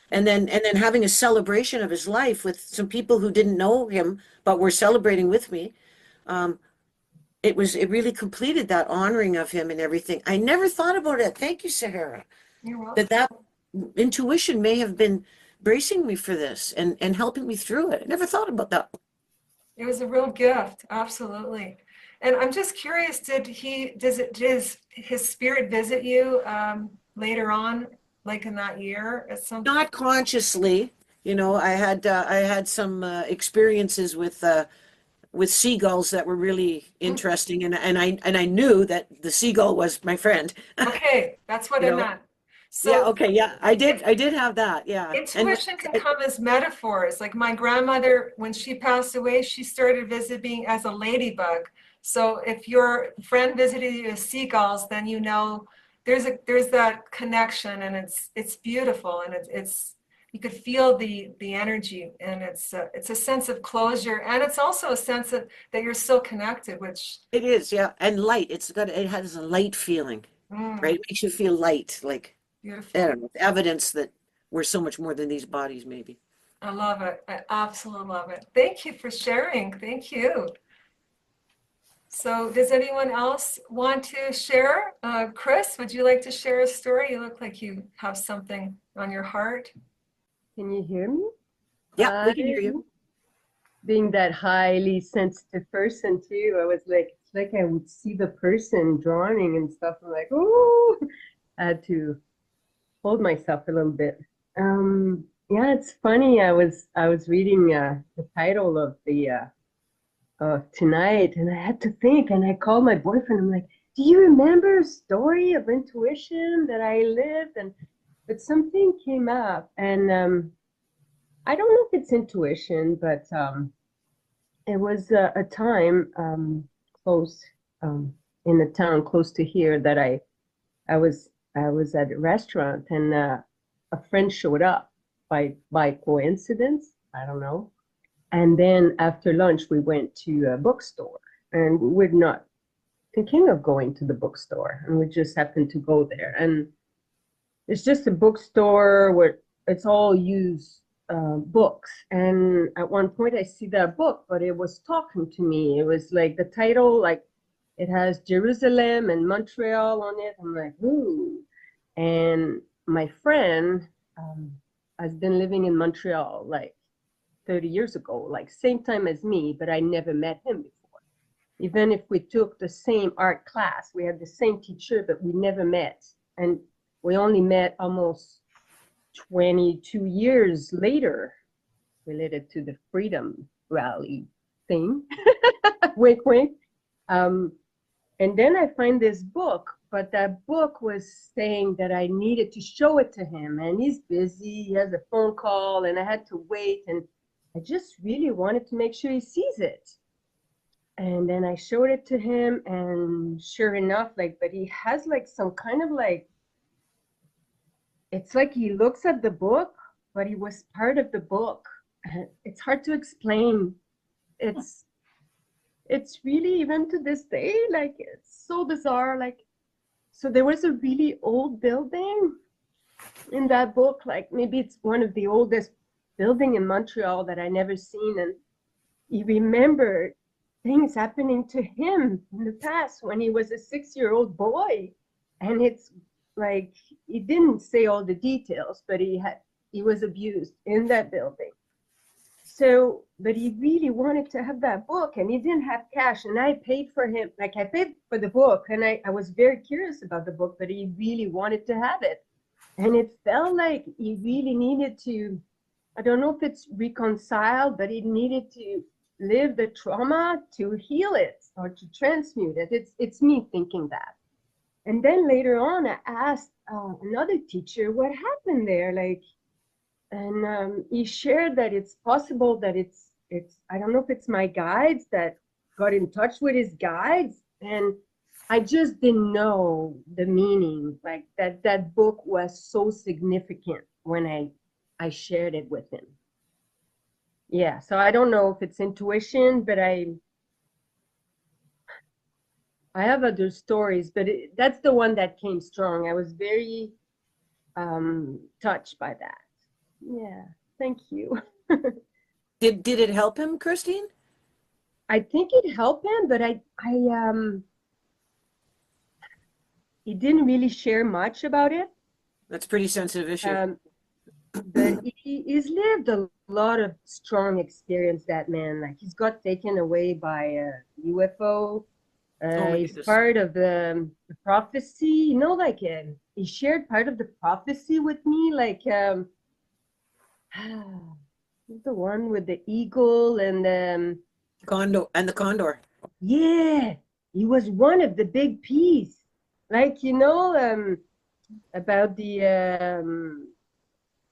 A: And then having a celebration of his life with some people who didn't know him but were celebrating with me. Um, it really completed that honoring of him and everything. I never thought about it. Thank you, Sahara.
B: You're
A: That
B: welcome.
A: that intuition may have been bracing me for this and helping me through it. I never thought about that.
B: It was a real gift, absolutely. And I'm just curious, does his spirit visit you later on, like in that year at some point?
A: Not consciously, you know, I had some experiences with seagulls that were really
B: Mm.
A: interesting, and I knew that the seagull was my friend.
B: Okay, that's what
A: You
B: I
A: know,
B: meant.
A: yeah,
B: So
A: okay, yeah, I did
B: it,
A: I did have that, yeah, and
B: intuition can come as metaphors. Like my grandmother, when she passed away, she started visiting as a ladybug. So if your friend visited you as seagulls, then you know there's that connection, and it's beautiful, and it's you could feel the energy, and it's a sense of closure, and it's also a sense of that you're still connected, which
A: it is, yeah, and light. It has a light feeling, right?
B: mm,
A: It makes you feel light, like I
B: beautiful.
A: don't know, evidence that we're so much more than these bodies, maybe.
B: I love it. I absolutely love it. Thank you for sharing. Thank you. So does anyone else want to share? Chris, would you like to share a story? You look like you have something on your heart.
C: Can you hear me?
A: Yeah, we can hear you.
C: Being that highly sensitive person too, I was like, it's like I would see the person drawing and stuff. I'm like, oh, I had to hold myself a little bit. Yeah, it's funny. I was reading the title of the tonight, and I had to think, and I called my boyfriend. I'm like, do you remember a story of intuition that I lived? And but something came up, and I don't know if it's intuition, but it was a time close in a town close to here that I was at a restaurant, and a friend showed up by coincidence. I don't know. And then after lunch, we went to a bookstore, and we're not thinking of going to the bookstore, and we just happened to go there. And it's just a bookstore where it's all used books. And at one point, I see that book, but it was talking to me. It was like the title, like it has Jerusalem and Montreal on it. I'm like, ooh. And my friend has been living in Montreal like 30 years ago, like same time as me, but I never met him before. Even if we took the same art class, we had the same teacher, but we never met. And we only met almost 22 years later, related to the Freedom Rally thing. Wink, wink. And then I find this book, but that book was saying that I needed to show it to him, and he's busy, he has a phone call, and I had to wait, and I just really wanted to make sure he sees it. And then I showed it to him, and sure enough, like, but he has like some kind of like, it's like he looks at the book, but he was part of the book. It's hard to explain. It's really, even to this day, like, it's so bizarre. Like, so there was a really old building in that book, like maybe it's one of the oldest building in Montreal that I never seen. And he remembered things happening to him in the past when he was a 6-year-old boy. And it's like, he didn't say all the details, but he was abused in that building. So, but he really wanted to have that book, and he didn't have cash, and I paid for him. Like, I paid for the book, and I was very curious about the book, but he really wanted to have it. And it felt like he really needed to, I don't know if it's reconciled, but he needed to live the trauma to heal it or to transmute it. It's me thinking that. And then later on, I asked another teacher what happened there, like, and he shared that it's possible that it's I don't know if it's my guides that got in touch with his guides, and I just didn't know the meaning, like that book was so significant when I shared it with him. Yeah, so I don't know if it's intuition, but I have other stories, but that's the one that came strong. I was very touched by that. Yeah, thank you.
A: Did it help him, Christine?
C: I think it helped him, but he didn't really share much about it.
A: That's a pretty sensitive issue.
C: But he's lived a lot of strong experience, that man. Like, he's got taken away by a UFO. He's
A: goodness.
C: part of the prophecy, you know, like he shared part of the prophecy with me, like the one with the eagle and
A: The condor.
C: yeah, he was one of the big piece, like, you know, about the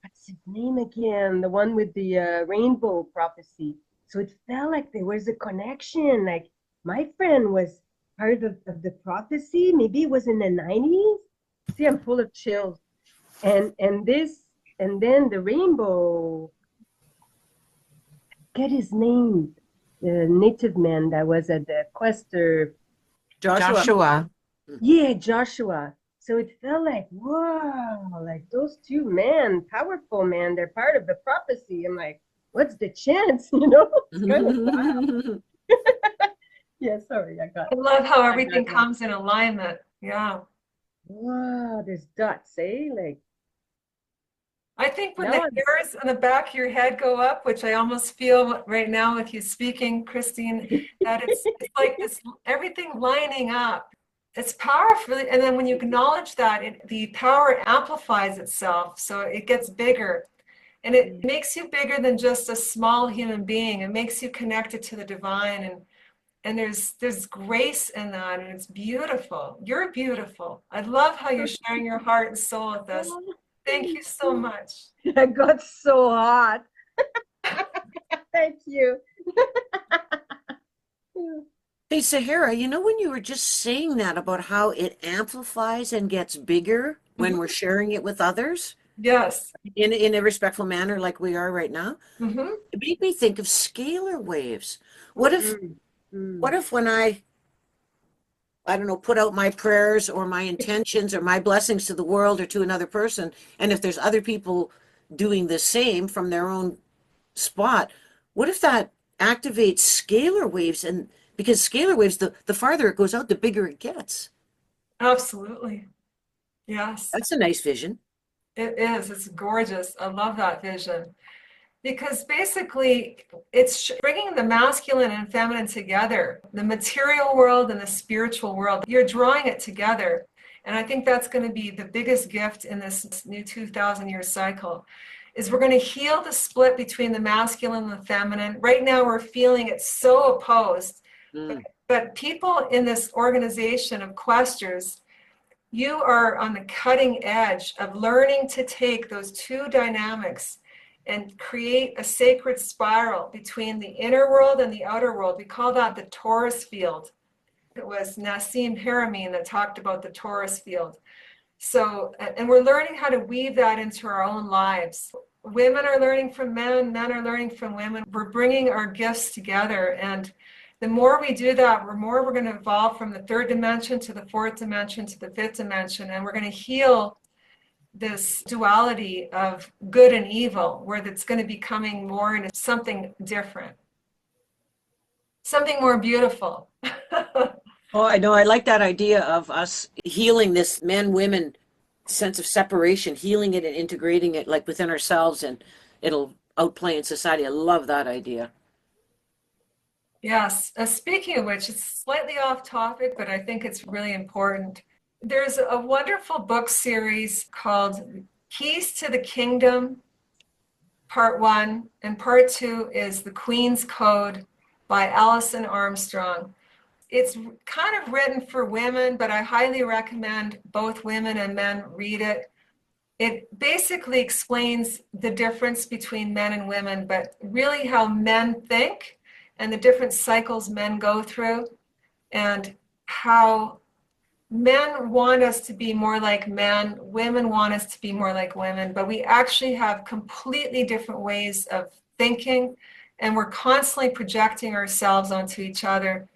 C: what's his name again, the one with the rainbow prophecy. So it felt like there was a connection, like my friend was part of the prophecy. Maybe it was in the 90s. See, I'm full of chills. And then the rainbow, get his name, the native man that was at the Quester.
A: Joshua.
C: Yeah, Joshua. So it felt like, wow, like those two men, powerful men, they're part of the prophecy. I'm like, what's the chance? It's kind of wild. Yeah, sorry,
B: I love how everything
C: that.
B: comes in alignment. Yeah.
C: Wow, there's dots, eh? Like
B: I think when
C: now
B: the
C: I'm
B: hairs on the back of your head go up, which I almost feel right now with you speaking, Christine, that it's like this everything lining up. It's powerful. And then when you acknowledge that, the power amplifies itself. So it gets bigger. And it makes you bigger than just a small human being. It makes you connected to the divine. And there's grace in that, and it's beautiful. You're beautiful. I love how you're sharing your heart and soul with us. Thank you so much.
C: I got so hot. Thank you.
A: Hey, Sahara, when you were just saying that about how it amplifies and gets bigger when we're sharing it with others
B: Yes.
A: in a respectful manner like we are right now,
B: Mm-hmm.
A: it made me think of scalar waves. What if when I don't know, put out my prayers or my intentions or my blessings to the world or to another person, and if there's other people doing the same from their own spot, what if that activates scalar waves? And because scalar waves, the farther it goes out, the bigger it gets.
B: Absolutely. Yes,
A: That's a nice vision.
B: it is. It's gorgeous. I love that vision. Because basically, it's bringing the masculine and feminine together, the material world and the spiritual world. You're drawing it together. And I think that's going to be the biggest gift in this new 2,000-year cycle, is we're going to heal the split between the masculine and the feminine. Right now, we're feeling it so opposed.
A: Mm.
B: But people in this organization of questers, you are on the cutting edge of learning to take those two dynamics and create a sacred spiral between the inner world and the outer world. We call that the torus field. It was Nassim Haramein that talked about the torus field. So, and we're learning how to weave that into our own lives. Women are learning from men, men are learning from women. We're bringing our gifts together, and the more we do that, the more we're going to evolve from the third dimension to the fourth dimension to the fifth dimension, and we're going to heal this duality of good and evil, where it's going to be coming more into something different, something more beautiful.
A: Oh, I know. I like that idea of us healing this men-women sense of separation, healing it and integrating it like within ourselves, and it'll outplay in society. I love that idea.
B: Yes. Speaking of which, it's slightly off topic, but I think it's really important. There's a wonderful book series called Keys to the Kingdom, Part 1, and Part 2 is The Queen's Code by Alison Armstrong. It's kind of written for women, but I highly recommend both women and men read it. It basically explains the difference between men and women, but really how men think and the different cycles men go through, and how men want us to be more like men, women want us to be more like women, but we actually have completely different ways of thinking, and we're constantly projecting ourselves onto each other.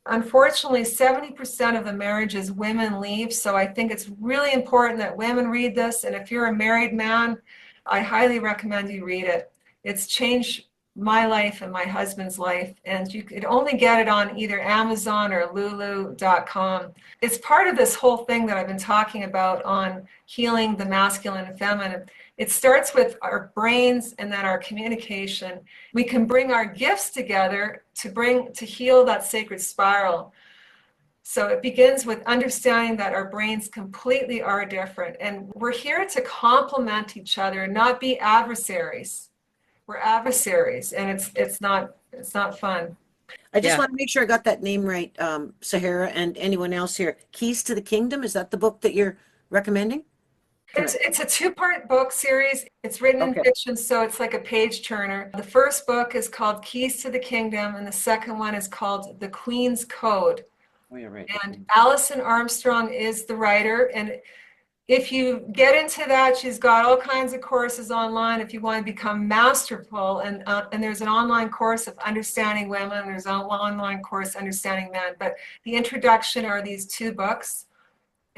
B: Unfortunately, 70% of the marriages women leave, so I think it's really important that women read this, and if you're a married man, I highly recommend you read it. It's changed my life and my husband's life, and you could only get it on either Amazon or lulu.com. It's part of this whole thing that I've been talking about on healing the masculine and feminine. It starts with our brains and then our communication. We can bring our gifts together to heal that sacred spiral. So it begins with understanding that our brains completely are different, and we're here to complement each other, not be adversaries. We're adversaries, and it's not fun.
A: I just
C: Yeah.
A: want to make sure I got that name right, Sahara, and anyone else here. Keys to the Kingdom, is that the book that you're recommending?
B: It's a two-part book series. It's written in
A: Okay.
B: fiction, so it's like a page turner. The first book is called Keys to the Kingdom, and the second one is called The Queen's Code.
A: Oh, yeah, right.
B: And Alison Armstrong is the writer. And if you get into that, she's got all kinds of courses online if you want to become masterful. And there's an online course of understanding women. There's an online course understanding men. But the introduction are these two books.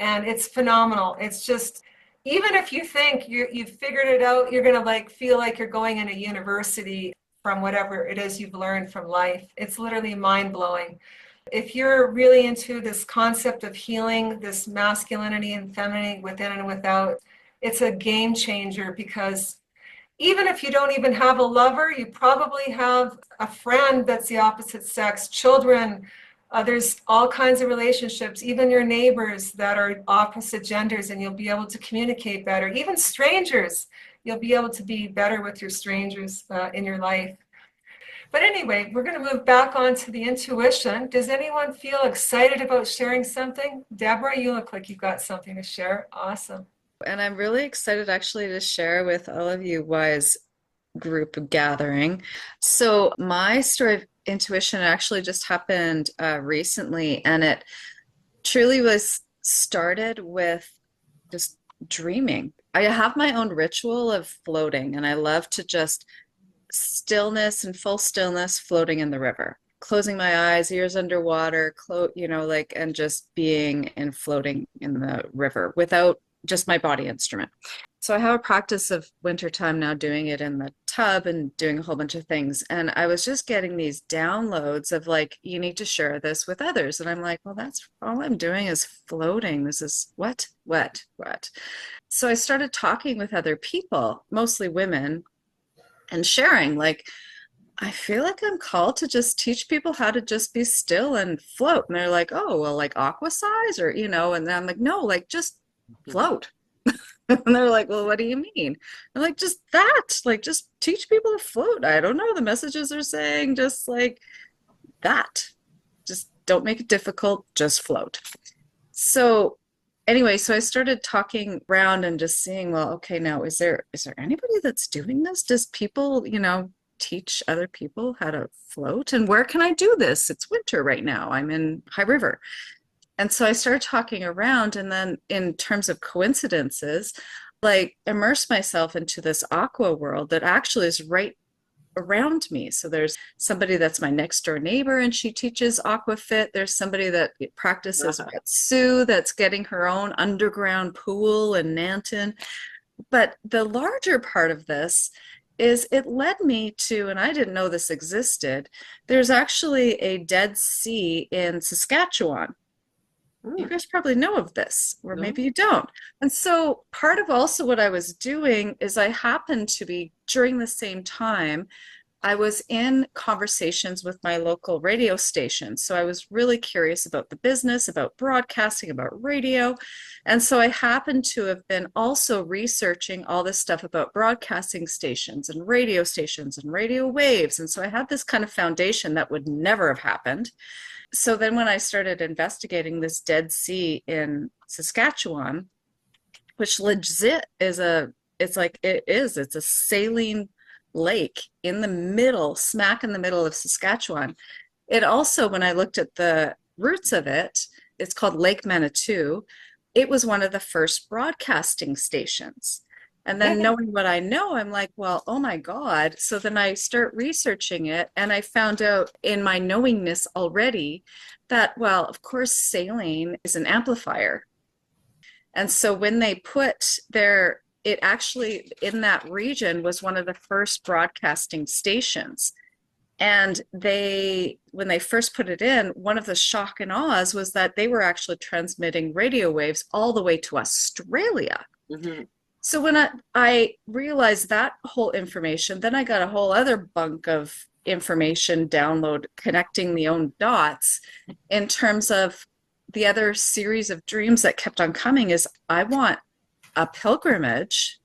B: and it's phenomenal. It's just, even if you think you've figured it out, you're gonna like feel like you're going in a university from whatever it is you've learned from life. It's literally mind-blowing. If you're really into this concept of healing, this masculinity and femininity within and without, it's a game changer, because even if you don't even have a lover, you probably have a friend that's the opposite sex, children. There's all kinds of relationships, even your neighbors that are opposite genders, and you'll be able to communicate better. Even strangers, you'll be able to be better with your strangers in your life. But anyway, we're going to move back on to the intuition. Does anyone feel excited about sharing something? Deborah, you look like you've got something to share. Awesome.
D: And I'm really excited actually to share with all of you wise group gathering. So my story of intuition actually just happened recently, and it truly was started with just dreaming. I have my own ritual of floating, and I love to just stillness and full stillness, floating in the river, closing my eyes, ears underwater, like, and just being and floating in the river without just my body instrument. So I have a practice of wintertime now, doing it in the tub and doing a whole bunch of things. And I was just getting these downloads of like, you need to share this with others. And I'm like, well, that's all I'm doing is floating. This is what? So I started talking with other people, mostly women, and sharing, like, I feel like I'm called to just teach people how to just be still and float. And they're like, oh, well, like aqua size, or, and then I'm like, no, like just float. And they're like, well, what do you mean? I'm like, just that, like, just teach people to float. I don't know. The messages are saying just like that. Just don't make it difficult, just float. So anyway, so I started talking around and just seeing, well, okay, now is there anybody that's doing this? Does people, teach other people how to float? And where can I do this? It's winter right now. I'm in High River. And so I started talking around, and then in terms of coincidences, like immerse myself into this aqua world that actually is right around me. So there's somebody that's my next door neighbor, and she teaches aquafit. There's somebody that practices wetsuit that's getting her own underground pool in Nanton. But the larger part of this is it led me to, and I didn't know this existed, there's actually a Dead Sea in Saskatchewan. You guys probably know of this, or maybe you don't. And so part of also what I was doing is I happened to be, during the same time, I was in conversations with my local radio station. So I was really curious about the business, about broadcasting, about radio. And so I happened to have been also researching all this stuff about broadcasting stations and radio waves. And so I had this kind of foundation that would never have happened. So then when I started investigating this Dead Sea in Saskatchewan, which legit is it's a saline lake in the middle, smack in the middle of Saskatchewan. It also, when I looked at the roots of it, it's called Lake Manitou. It was one of the first broadcasting stations. And then knowing what I know, I'm like, well, oh my God. So then I start researching it, and I found out in my knowingness already that, well, of course, saline is an amplifier. And so when they put it actually in that region was one of the first broadcasting stations. And when they first put it in, one of the shock and awes was that they were actually transmitting radio waves all the way to Australia. Mm-hmm. So when I realized that whole information, then I got a whole other bunk of information download, connecting the own dots in terms of the other series of dreams that kept on coming is I want a pilgrimage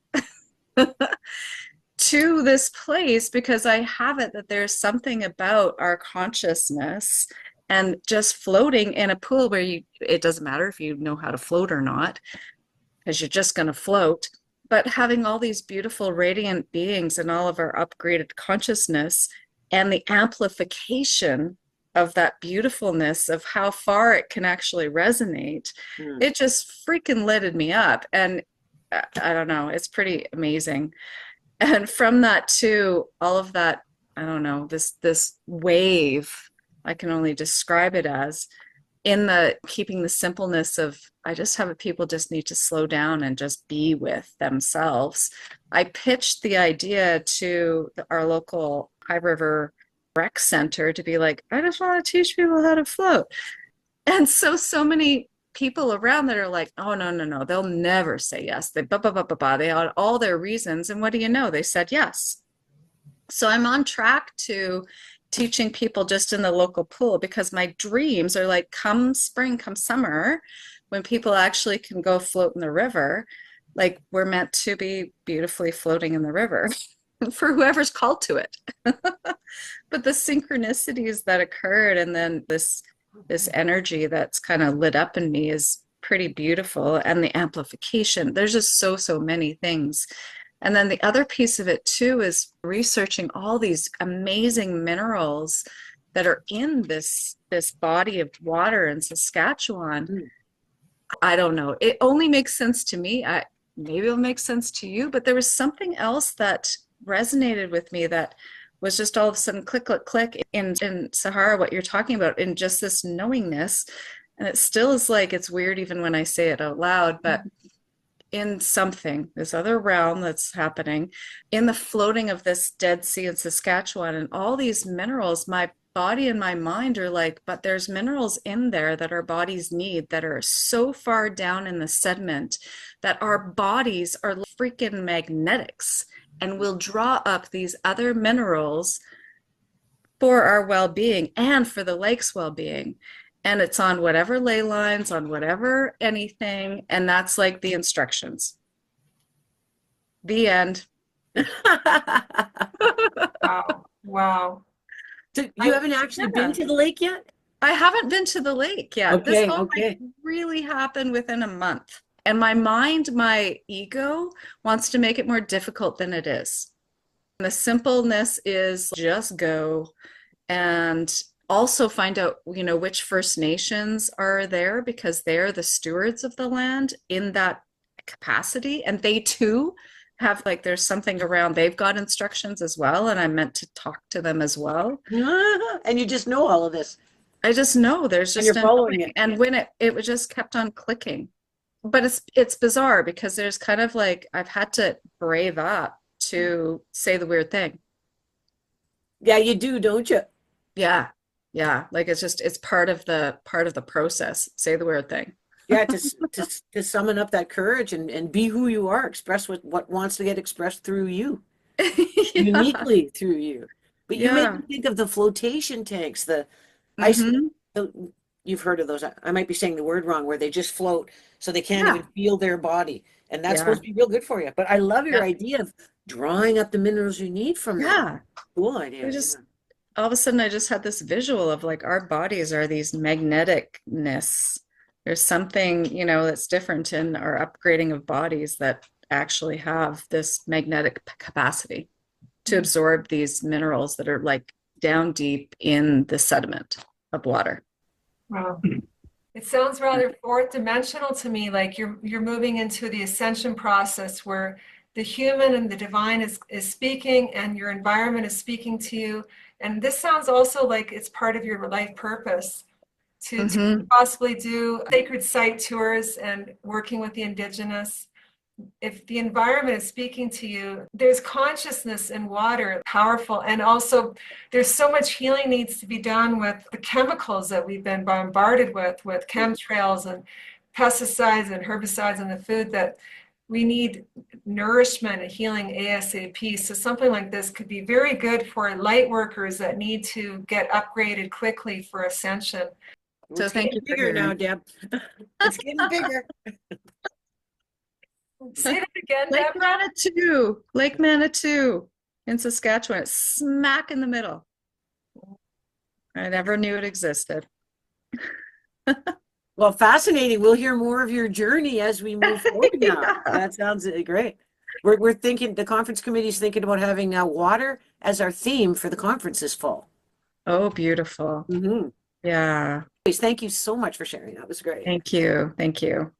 D: to this place, because I have it that there's something about our consciousness and just floating in a pool where it doesn't matter if you know how to float or not, because you're just going to float. But having all these beautiful radiant beings and all of our upgraded consciousness and the amplification of that beautifulness of how far it can actually resonate, it just freaking lit me up. And I don't know, it's pretty amazing. And from that to all of that, I don't know, this wave, I can only describe it as, in the keeping the simpleness of, I just have people just need to slow down and just be with themselves. I pitched the idea to our local High River Rec Center to be like, I just want to teach people how to float. And so many people around that are like, oh, no, they'll never say yes. They they had all their reasons. And what do you know? They said yes. So I'm on track to teaching people just in the local pool, because my dreams are like, come spring, come summer, when people actually can go float in the river, like we're meant to be beautifully floating in the river for whoever's called to it. But the synchronicities that occurred, and then this energy that's kind of lit up in me is pretty beautiful. And the amplification, there's just so many things. And then the other piece of it too is researching all these amazing minerals that are in this body of water in Saskatchewan. I don't know. It only makes sense to me. Maybe it'll make sense to you, but there was something else that resonated with me that was just all of a sudden click, click, click in Sahara, what you're talking about, in just this knowingness. And it still is like, it's weird even when I say it out loud, but in something, this other realm that's happening, in the floating of this Dead Sea in Saskatchewan and all these minerals, my body and my mind are like, but there's minerals in there that our bodies need that are so far down in the sediment that our bodies are freaking magnetics and will draw up these other minerals for our well-being and for the lake's well-being. And it's on whatever ley lines, on whatever anything, and that's like the instructions. The end.
B: Wow. Wow.
A: So you haven't actually been to the lake yet?
D: I haven't been to the lake yet. This
A: Okay,
D: all
A: okay.
D: might really happened within a month. And my mind, my ego wants to make it more difficult than it is. And the simpleness is just go and also find out, which First Nations are there, because they're the stewards of the land in that capacity. And they too have, like, there's something around, they've got instructions as well. And I'm meant to talk to them as well.
A: And you just know all of this.
D: I just know there's just,
A: And you're following it.
D: and when it just kept on clicking. But it's bizarre because there's kind of like, I've had to brave up to say the weird thing.
A: Yeah, you do, don't you?
D: Yeah. Like it's part of the process. Say the weird thing.
A: Yeah, to summon up that courage and be who you are, express what wants to get expressed through you, uniquely through you. But you make me think of the flotation tanks, the ice. You've heard of those. I might be saying the word wrong, where they just float so they can't even feel their body. And that's supposed to be real good for you. But I love your idea of drawing up the minerals you need from them. Cool idea.
D: All of a sudden I just had this visual of like, our bodies are these magneticness. There's something, that's different in our upgrading of bodies that actually have this magnetic capacity to absorb these minerals that are like down deep in the sediment of water.
B: Wow. It sounds rather fourth dimensional to me, like you're moving into the ascension process where the human and the divine is speaking and your environment is speaking to you. And this sounds also like it's part of your life purpose to possibly do sacred site tours and working with the indigenous. If the environment is speaking to you, there's consciousness in water, powerful. And also there's so much healing needs to be done with the chemicals that we've been bombarded with chemtrails and pesticides and herbicides in the food, that we need nourishment and healing ASAP. So something like this could be very good for light workers that need to get upgraded quickly for ascension.
D: So thank you for
A: bigger now, Deb. It's getting bigger.
B: Say that again,
D: Lake
B: Deborah.
D: Manitou, Lake Manitou in Saskatchewan. It's smack in the middle. I never knew it existed.
A: Well, fascinating. We'll hear more of your journey as we move forward now. That sounds great. We're thinking, the conference committee is thinking about having water as our theme for the conference this fall.
D: Oh, beautiful. Yeah.
A: Thank you so much for sharing. That was great.
D: Thank you. Thank you.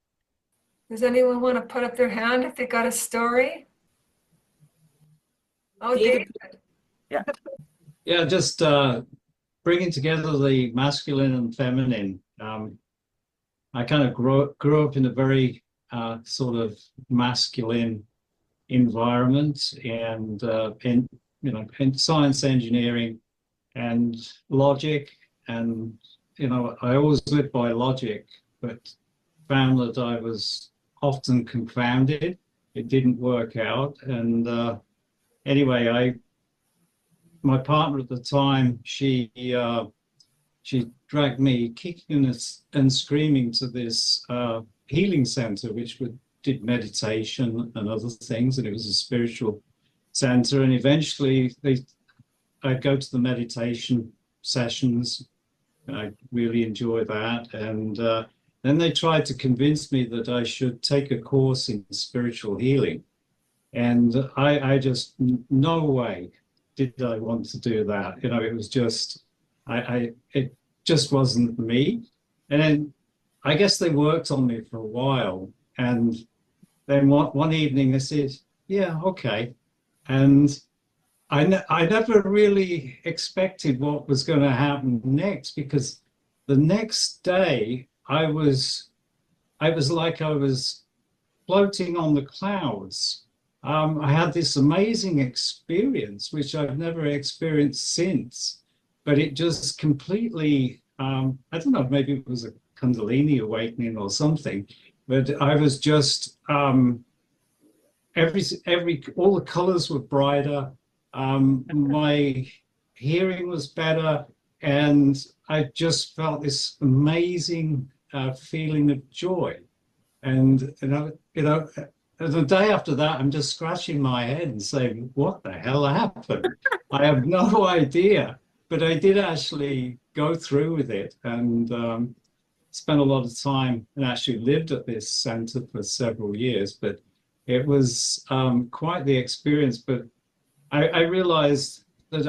B: Does anyone want to put up their hand if they got a story? Oh, David.
A: Yeah.
E: Yeah, just bringing together the masculine and feminine I kind of grew up in a very sort of masculine environment, and in science, engineering, and logic. And I always lived by logic, but found that I was often confounded. It didn't work out. And anyway, my partner at the time, she dragged me kicking and screaming to this healing center, which did meditation and other things, and it was a spiritual center. And eventually I'd go to the meditation sessions. I really enjoy that. And then they tried to convince me that I should take a course in spiritual healing. And I just, no way did I want to do that. It was just, it just wasn't me. And then I guess they worked on me for a while. And then one evening they said, yeah, okay. And I never really expected what was going to happen next, because the next day I was like I was floating on the clouds. I had this amazing experience, which I've never experienced since, but it just completely, I don't know, maybe it was a Kundalini awakening or something, but I was just, all the colors were brighter. My hearing was better, and I just felt this amazing feeling of joy. And the day after that, I'm just scratching my head and saying, "What the hell happened?" I have no idea, but I did actually go through with it, and spent a lot of time, and actually lived at this center for several years. But it was quite the experience. But I realized that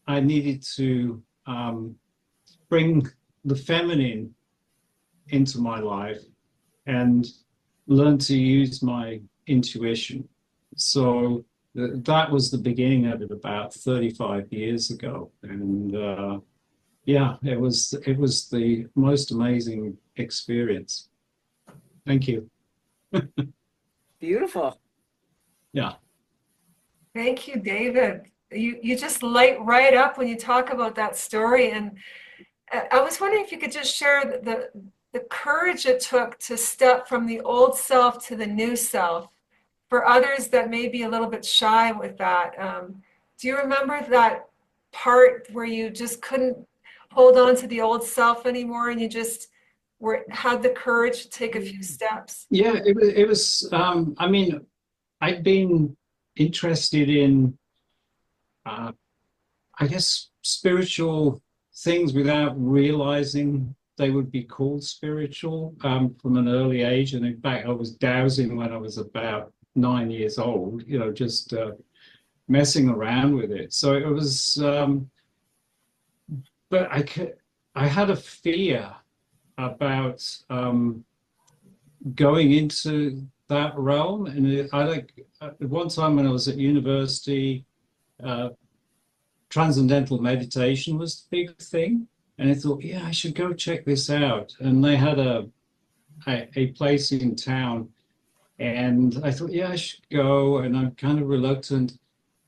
E: I needed to bring the feminine into my life and learn to use my intuition. So that was the beginning of it about 35 years ago. And yeah, it was the most amazing experience. Thank you.
A: Beautiful.
E: Yeah.
B: Thank you, David. You just light right up when you talk about that story. And I was wondering if you could just share the courage it took to step from the old self to the new self for others that may be a little bit shy with that. Do you remember that part where you just couldn't hold on to the old self anymore, and you just had the courage to take a few steps?
E: Yeah, it was I mean, I'd been interested in I guess spiritual things without realizing they would be called spiritual from an early age. And in fact, I was dowsing when I was about 9 years old, just messing around with it. So it was, but I had a fear about going into that realm. And at one time when I was at university, transcendental meditation was the big thing. And I thought, yeah, I should go check this out. And they had a place in town. And I thought, yeah, I should go. And I'm kind of reluctant.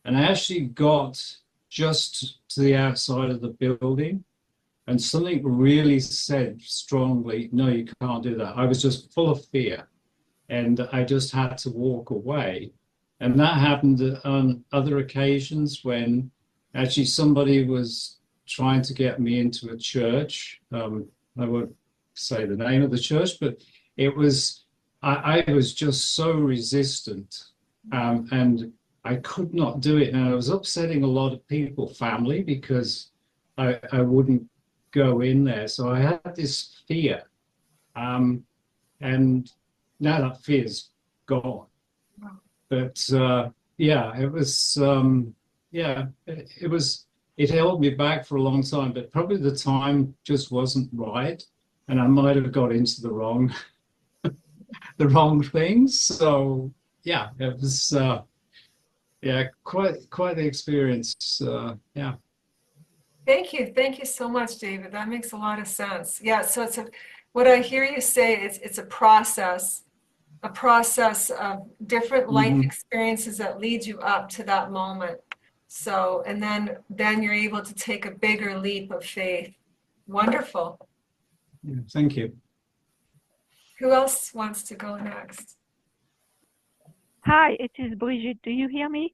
E: And I actually got just to the outside of the building. And something really said strongly, no, you can't do that. I was just full of fear. And I just had to walk away. And that happened on other occasions when actually somebody was trying to get me into a church. I won't say the name of the church, but it was, I was just so resistant, and I could not do it. And I was upsetting a lot of people, family, because I wouldn't go in there. So I had this fear, and now that fear's gone. But yeah, it was, yeah, it held me back for a long time, but probably the time just wasn't right. And I might have got into the wrong things. So yeah, it was yeah, quite the experience. Yeah.
B: Thank you so much, David. That makes a lot of sense. Yeah, so what I hear you say is it's a process of different life
E: Mhm.
B: experiences that lead you up to that moment. So, and then you're able to take a bigger leap of faith. Wonderful.
E: Yeah, thank you.
B: Who else wants to go next?
F: Hi, it is Brigitte. Do you hear me?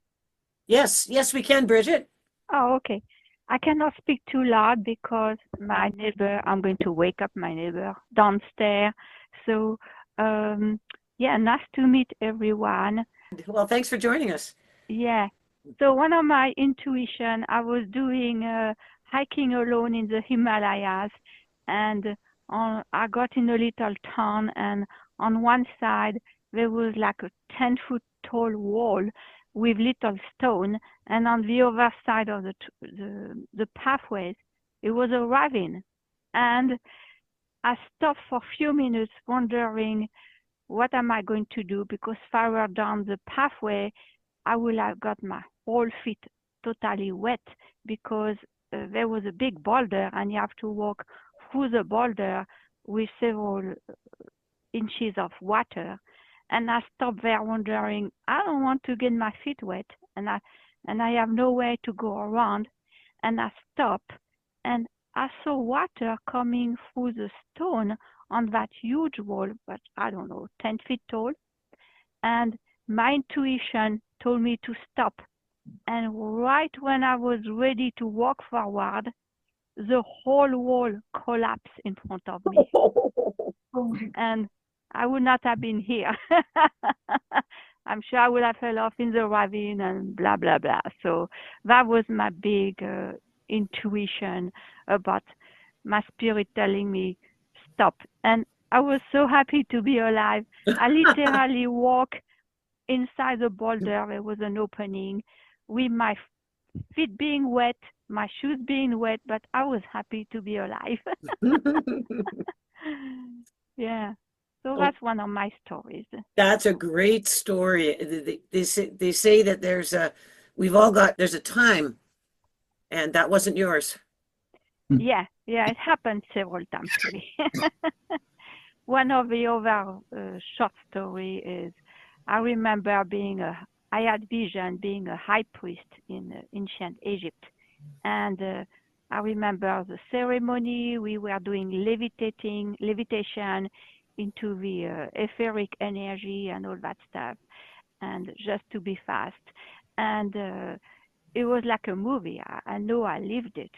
A: Yes, yes, we can, Bridget.
F: Oh, okay. I cannot speak too loud because my neighbor, I'm going to wake up my neighbor downstairs. So, yeah, nice to meet everyone.
A: Well, thanks for joining us.
F: Yeah. So one of my intuition, I was doing hiking alone in the Himalayas, and I got in a little town, and on one side there was like a 10-foot tall wall with little stone, and on the other side of the pathways, it was a ravine, and I stopped for a few minutes wondering what am I going to do because farther down the pathway I will have got my whole feet totally wet because there was a big boulder and you have to walk through the boulder with several inches of water. And I stopped there wondering, I don't want to get my feet wet and I have nowhere to go around. And I stopped and I saw water coming through the stone on that huge wall, but I don't know, 10 feet tall. And my intuition told me to stop. And right when I was ready to walk forward, the whole wall collapsed in front of me.
B: Oh my
F: And I would not have been here. I'm sure I would have fell off in the ravine and blah, blah, blah. So that was my big intuition about my spirit telling me, stop. And I was so happy to be alive. I literally walked inside the boulder. There was an opening with my feet being wet, my shoes being wet, but I was happy to be alive. Yeah. So
A: Oh.
F: that's one of my stories.
A: That's a great story. They say that there's a time, and that wasn't yours.
F: Yeah, it happened several times to me. One of the other short story is I remember I had vision being a high priest in ancient Egypt. And I remember the ceremony, we were doing levitation into the etheric energy and all that stuff, and just to be fast. And it was like a movie. I know I lived it.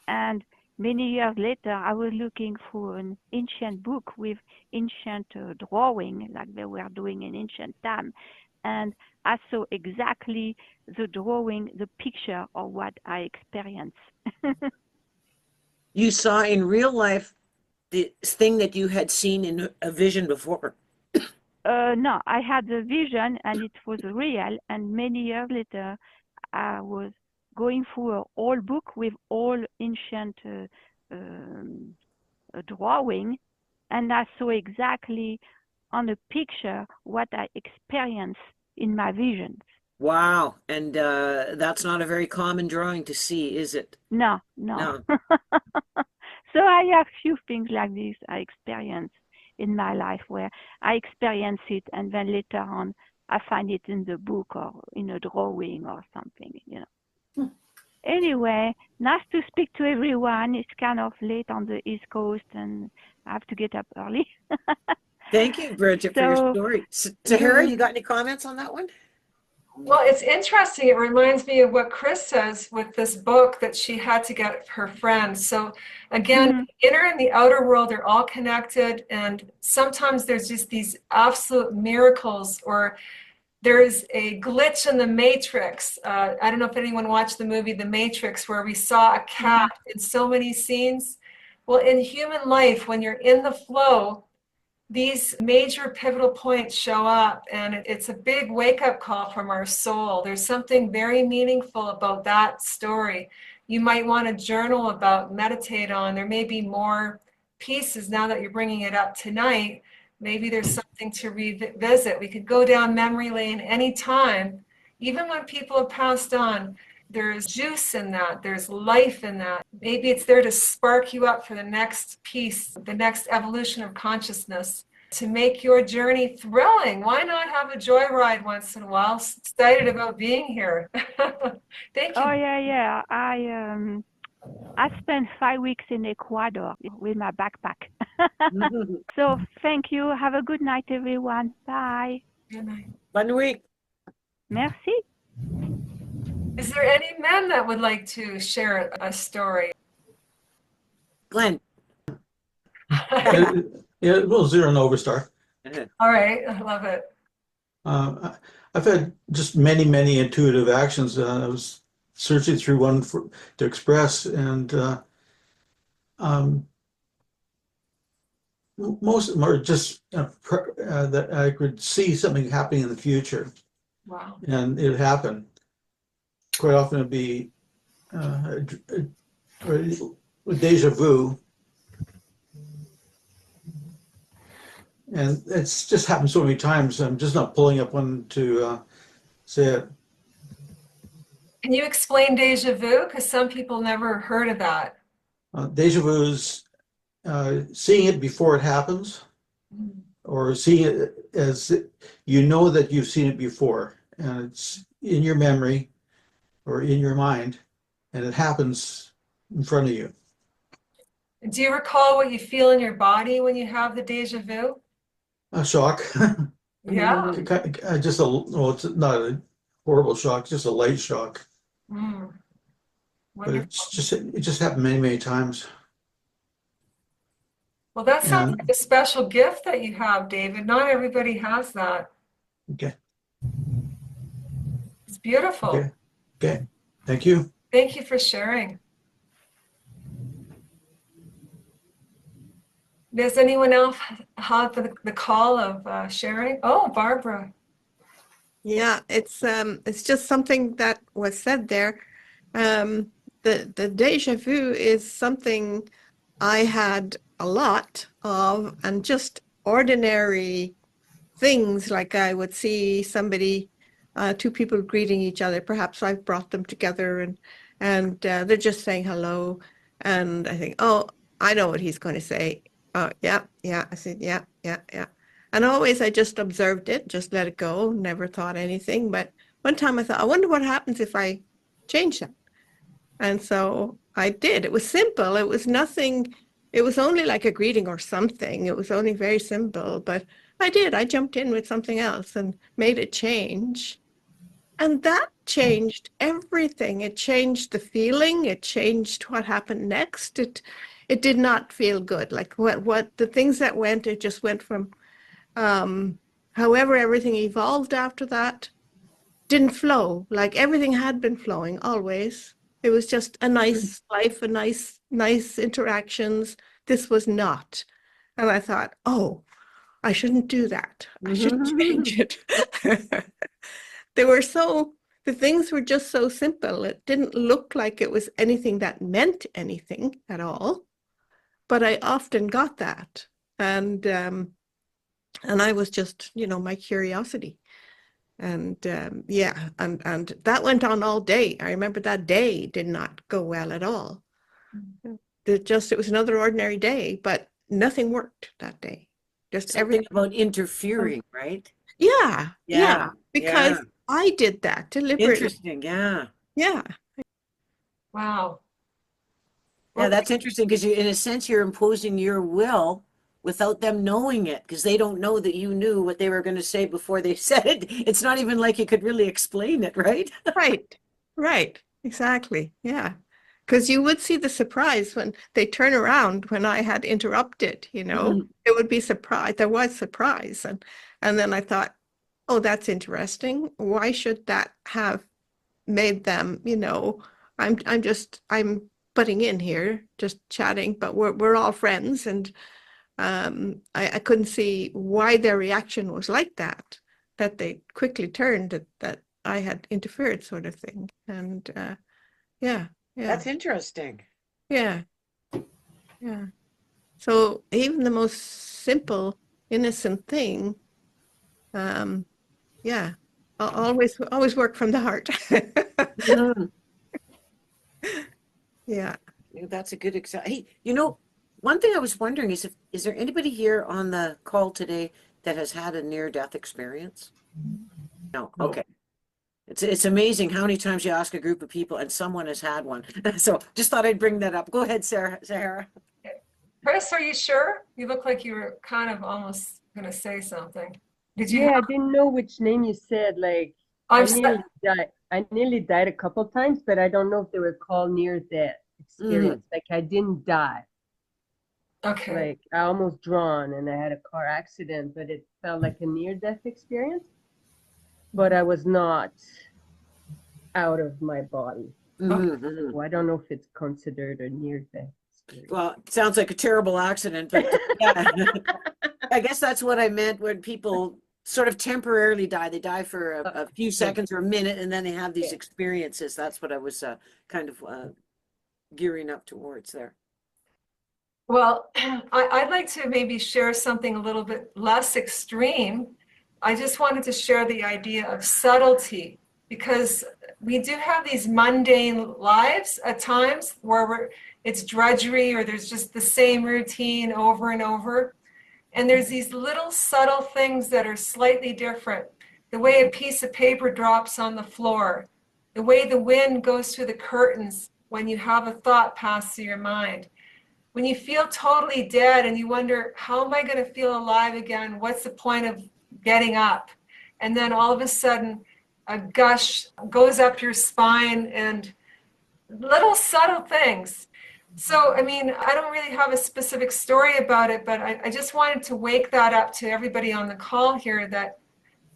F: And many years later, I was looking for an ancient book with ancient drawing, like they were doing in ancient time. And I saw exactly the drawing, the picture of what I experienced.
A: You saw in real life the thing that you had seen in a vision before.
F: No, I had the vision and it was real. And many years later, I was going through an old book with all ancient drawing, and I saw exactly on a picture what I experienced in my visions.
A: Wow. And that's not a very common drawing to see, is it?
F: No.
A: No.
F: So I have few things like this I experience in my life where I experience it and then later on I find it in the book or in a drawing or something. Anyway, nice to speak to everyone. It's kind of late on the East Coast and I have to get up early.
A: Thank you, Bridget, for your
F: So,
A: story. Sahara, you got any comments on that one?
B: Well, it's interesting. It reminds me of what Chris says with this book that she had to get her friends. So again, the inner and the outer world are all connected. And sometimes there's just these absolute miracles, or there is a glitch in the matrix. I don't know if anyone watched the movie The Matrix, where we saw a cat in so many scenes. Well, in human life, when you're in the flow, these major pivotal points show up, and it's a big wake-up call from our soul. There's something very meaningful about that story. You might want to journal about, meditate on. There may be more pieces now that you're bringing it up tonight. Maybe there's something to revisit. We could go down memory lane anytime, even when people have passed on. there's juice in that, there's life in that. Maybe it's there to spark you up for the next piece, the next evolution of consciousness, to make your journey thrilling. Why not have a joyride once in a while? Excited about being here. Thank
F: Oh
B: you.
F: yeah. I spent 5 weeks in Ecuador with my backpack. So thank you. Have a good night, everyone. Bye.
B: Good night.
A: Fun week.
F: Merci.
B: Is there any men that would like to share a story?
A: Glenn.
G: Yeah, well, Zero Nova Star.
B: All right, I love it.
G: I've had just many intuitive actions. I was searching through one to express, and most of them are just that I could see something happening in the future,
B: Wow.
G: and it happened. Quite often it'd be deja vu. And it's just happened so many times. I'm just not pulling up one to say it.
B: Can you explain deja vu? Because some people never heard of that.
G: Deja vu is seeing it before it happens, or seeing it as you know that you've seen it before, and it's in your memory or in your mind, and it happens in front of you.
B: Do you recall what you feel in your body when you have the deja vu?
G: A shock.
B: Yeah.
G: Just a, well, it's not a horrible shock, just a light shock.
B: Mm.
G: But
B: Wonderful.
G: it just happened many times.
B: Well, that sounds
G: And
B: like a special gift that you have, David. Not everybody has that.
G: okay,
B: It's beautiful.
G: okay, thank you.
B: Thank you for sharing. Does anyone else have the call of sharing? Oh, Barbara.
H: Yeah, it's just something that was said there. The deja vu is something I had a lot of, and just ordinary things, like I would see somebody, two people greeting each other. Perhaps I've brought them together, and they're just saying hello, and I think, oh, I know what he's going to say. Oh, yeah, yeah. I said, yeah, yeah, yeah. And always I just observed it, just let it go, never thought anything. But one time I thought, I wonder what happens if I change that. And so I did. It was simple. It was nothing. It was only like a greeting or something. It was only very simple. But I did. I jumped in with something else and made a change. And that changed everything. It changed the feeling. It changed what happened next. It did not feel good. Like what the things that went, it just went from however everything evolved after that didn't flow. Like everything had been flowing always. It was just a nice life, a nice interactions. This was not. And I thought, oh, I shouldn't do that. I should change it. The things were just so simple. It didn't look like it was anything that meant anything at all. But I often got that. And I was just, my curiosity. And yeah, and that went on all day. I remember that day did not go well at all. It was another ordinary day, but nothing worked that day. Just
A: Something
H: everything.
A: about interfering, right?
H: Yeah, because
A: yeah.
H: I did that deliberately.
A: Interesting. Yeah.
H: Yeah.
B: Wow.
A: Yeah, that's interesting because in a sense, you're imposing your will without them knowing it because they don't know that you knew what they were going to say before they said it. It's not even like you could really explain it, right?
H: Right. Exactly. Yeah. Because you would see the surprise when they turn around when I had interrupted, it would be surprise. There was surprise. And then I thought, oh, that's interesting. Why should that have made them, I'm butting in here, just chatting, but we're all friends. And I couldn't see why their reaction was like that they quickly turned that I had interfered, sort of thing. And yeah.
A: That's interesting.
H: Yeah. So even the most simple, innocent thing, yeah, always work from the heart.
A: Mhm.
H: Yeah.
A: That's a good example. Hey, you know, one thing I was wondering is there anybody here on the call today that has had a near-death experience? No.
G: No.
A: Okay. It's amazing how many times you ask a group of people and someone has had one. So just thought I'd bring that up. Go ahead, Sahara.
B: Chris, are you sure? You look like you were kind of almost going to say something. Did you
C: Yeah, I
B: have?
C: didn't know which name you said. Like,
B: I'm
C: I nearly died. I nearly died a couple times, but I don't know if they were called near death experience. Like, I didn't die.
B: okay.
C: Like, I almost drowned and I had a car accident, but it felt like a near death experience. But I was not out of my body. So I don't know if it's considered a near death experience.
A: Well, it sounds like a terrible accident, but yeah. I guess that's what I meant when people sort of temporarily die. They die for a few seconds or a minute, and then they have these experiences. That's what I was kind of gearing up towards there.
B: Well, I'd like to maybe share something a little bit less extreme. I just wanted to share the idea of subtlety, because we do have these mundane lives at times where it's drudgery or there's just the same routine over and over. And there's these little subtle things that are slightly different. The way a piece of paper drops on the floor, the way the wind goes through the curtains when you have a thought pass through your mind. When you feel totally dead and you wonder, how am I going to feel alive again? What's the point of getting up? And then all of a sudden, a gush goes up your spine, and little subtle things. So, I mean, I don't really have a specific story about it, but I just wanted to wake that up to everybody on the call here, that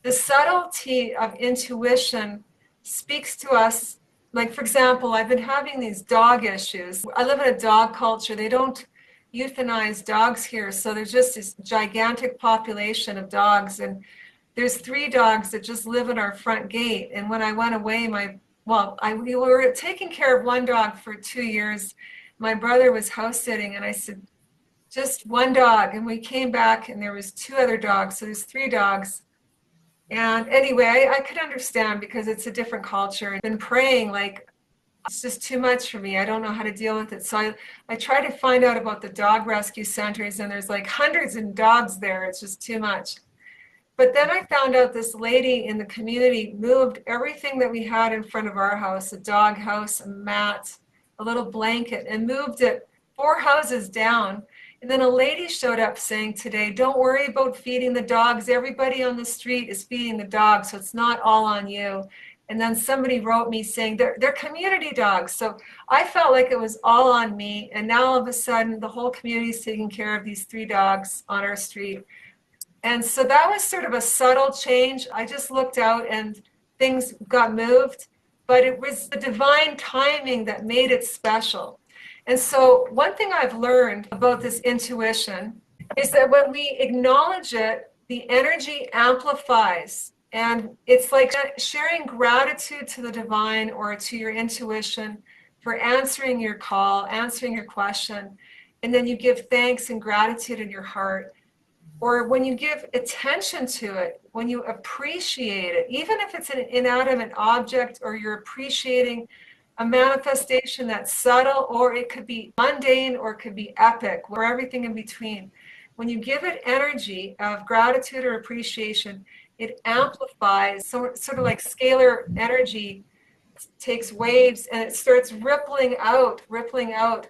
B: the subtlety of intuition speaks to us. Like, for example, I've been having these dog issues. I live in a dog culture. They don't euthanize dogs here. So there's just this gigantic population of dogs. And there's 3 dogs that just live in our front gate. And when I went away, we were taking care of one dog for 2 years. My brother was house sitting, and I said, just one dog. And we came back and there was 2 other dogs. So there's 3 dogs. And anyway, I could understand because it's a different culture. I've been praying, like, it's just too much for me. I don't know how to deal with it. So I try to find out about the dog rescue centers, and there's like hundreds of dogs there. It's just too much. But then I found out this lady in the community moved everything that we had in front of our house, a dog house, a mat, a little blanket, and moved it 4 houses down. And then a lady showed up saying today, don't worry about feeding the dogs. Everybody on the street is feeding the dogs, so it's not all on you. And then somebody wrote me saying they're community dogs. So I felt like it was all on me. And now all of a sudden, the whole community is taking care of these 3 dogs on our street. And so that was sort of a subtle change. I just looked out and things got moved, but it was the divine timing that made it special. And so one thing I've learned about this intuition is that when we acknowledge it, the energy amplifies. And it's like sharing gratitude to the divine or to your intuition for answering your call, answering your question. And then you give thanks and gratitude in your heart. Or when you give attention to it, when you appreciate it, even if it's an inanimate object or you're appreciating a manifestation that's subtle, or it could be mundane, or it could be epic, or everything in between. When you give it energy of gratitude or appreciation, it amplifies, sort of like scalar energy takes waves and it starts rippling out, rippling out.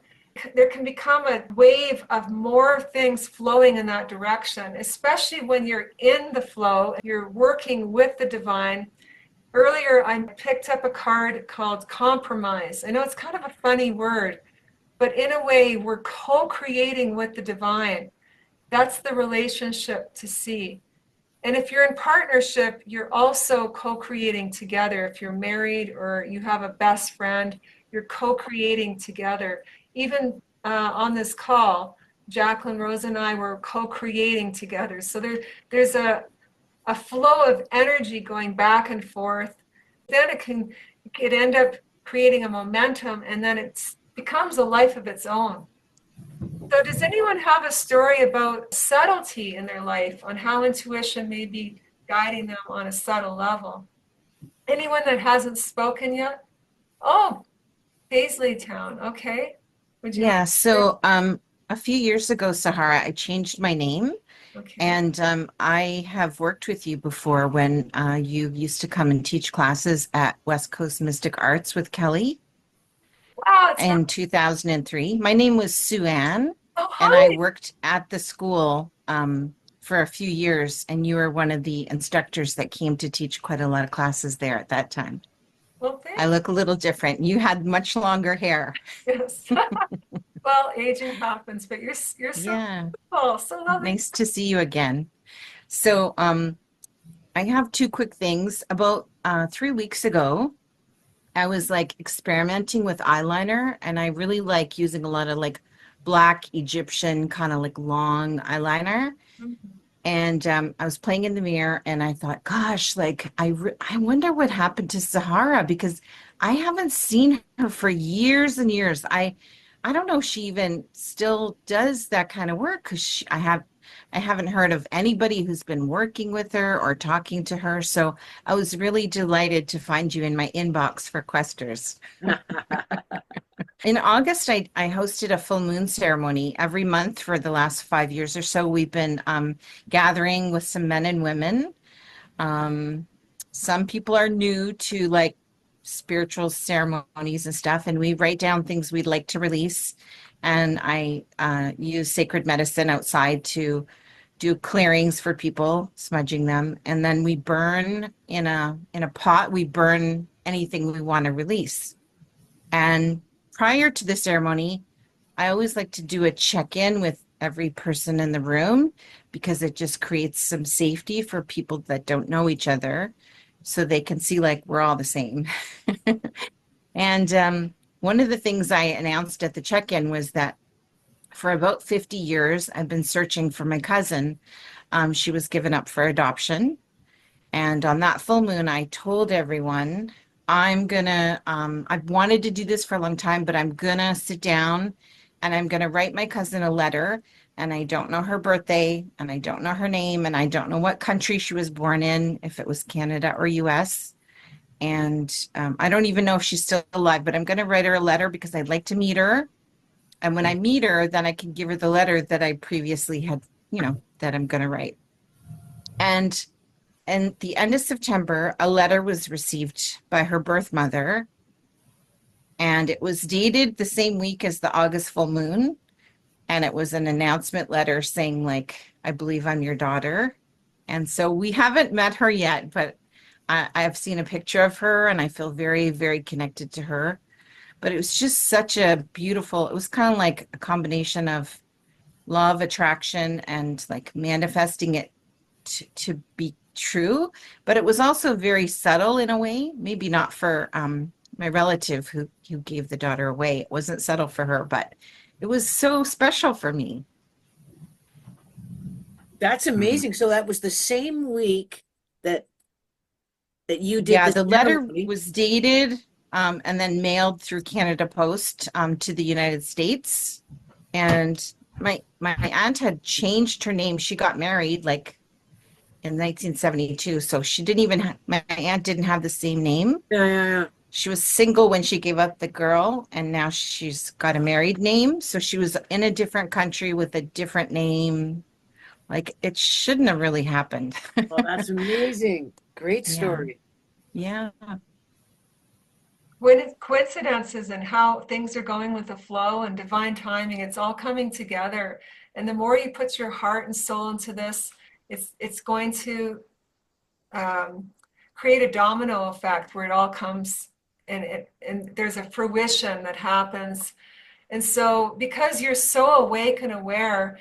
B: There can become a wave of more things flowing in that direction, especially when you're in the flow, you're working with the divine. Earlier, I picked up a card called compromise. I know it's kind of a funny word, but in a way, we're co-creating with the divine. That's the relationship to see. And if you're in partnership, you're also co-creating together. If you're married or you have a best friend, you're co-creating together. Even on this call, Jacqueline, Rose, and I were co-creating together. So there's a flow of energy going back and forth. Then it can end up creating a momentum, and then it becomes a life of its own. So does anyone have a story about subtlety in their life, on how intuition may be guiding them on a subtle level? Anyone that hasn't spoken yet? Oh, Paisley Town. Okay. Would you
A: Yeah,
B: like to
A: so a few years ago, Sahara, I changed my name.
B: say? Okay.
A: And I have worked with you before when you used to come and teach classes at West Coast Mystic Arts with Kelly
B: Wow, it's not.
A: in 2003. My name was Sue Ann,
B: Oh,
A: and I
B: hi.
A: worked at the school for a few years, and you were one of the instructors that came to teach quite a lot of classes there at that time.
B: Well,
A: I
B: thank
A: look a little different. You had much longer hair.
B: you. Yes. Well, aging happens, but you're so
A: Yeah,
B: beautiful, so lovely.
A: nice to see you again. So, I have two quick things. About 3 weeks ago, I was like experimenting with eyeliner, and I really like using a lot of like black Egyptian kind of like long eyeliner.
B: Mhm.
A: And I was playing in the mirror, and I thought, gosh, like I wonder what happened to Sahara because I haven't seen her for years and years. I don't know if she even still does that kind of work because I haven't heard of anybody who's been working with her or talking to her. So I was really delighted to find you in my inbox for Questers. In August, I hosted a full moon ceremony every month for the last 5 years or so. We've been gathering with some men and women. Um, some people are new to like spiritual ceremonies and stuff, and we write down things we'd like to release. And I use sacred medicine outside to do clearings for people, smudging them, and then we burn in a pot. We burn anything we want to release. And prior to the ceremony, I always like to do a check-in with every person in the room because it just creates some safety for people that don't know each other so they can see like we're all the same. And one of the things I announced at the check-in was that for about 50 years, I've been searching for my cousin. She was given up for adoption. And on that full moon, I told everyone, I've wanted to do this for a long time, but I'm gonna sit down and I'm gonna write my cousin a letter. And I don't know her birthday, and I don't know her name, and I don't know what country she was born in, if it was Canada or US. And I don't even know if she's still alive, but I'm gonna write her a letter because I'd like to meet her. And when I meet her, then I can give her the letter that I previously had, that I'm gonna write. And the end of September, a letter was received by her birth mother, and it was dated the same week as the August full moon. And it was an announcement letter saying, like, I believe I'm your daughter. And so we haven't met her yet, but I've seen a picture of her and I feel very, very connected to her. But it was just such a beautiful, it was kind of like a combination of love, attraction, and like manifesting it to be true, but it was also very subtle in a way. Maybe not for my relative who gave the daughter away. It wasn't subtle for her, but it was so special for me.
I: That's amazing. So that was the same week that you did
A: Yeah,
I: the
A: the letter
I: ceremony.
A: was dated and then mailed through Canada Post to the United States. And my aunt had changed her name. She got married like in 1972. So she didn't even my aunt didn't have the same name.
I: Yeah.
A: She was single when she gave up the girl, and now she's got a married name. So she was in a different country with a different name. Like it shouldn't have really happened.
I: Well, that's amazing. Great
A: Yeah.
I: story.
A: Yeah.
B: When it's coincidences and how things are going with the flow and divine timing, it's all coming together. And the more you put your heart and soul into this, it's going to create a domino effect where it all comes and there's a fruition that happens. And so because you're so awake and aware,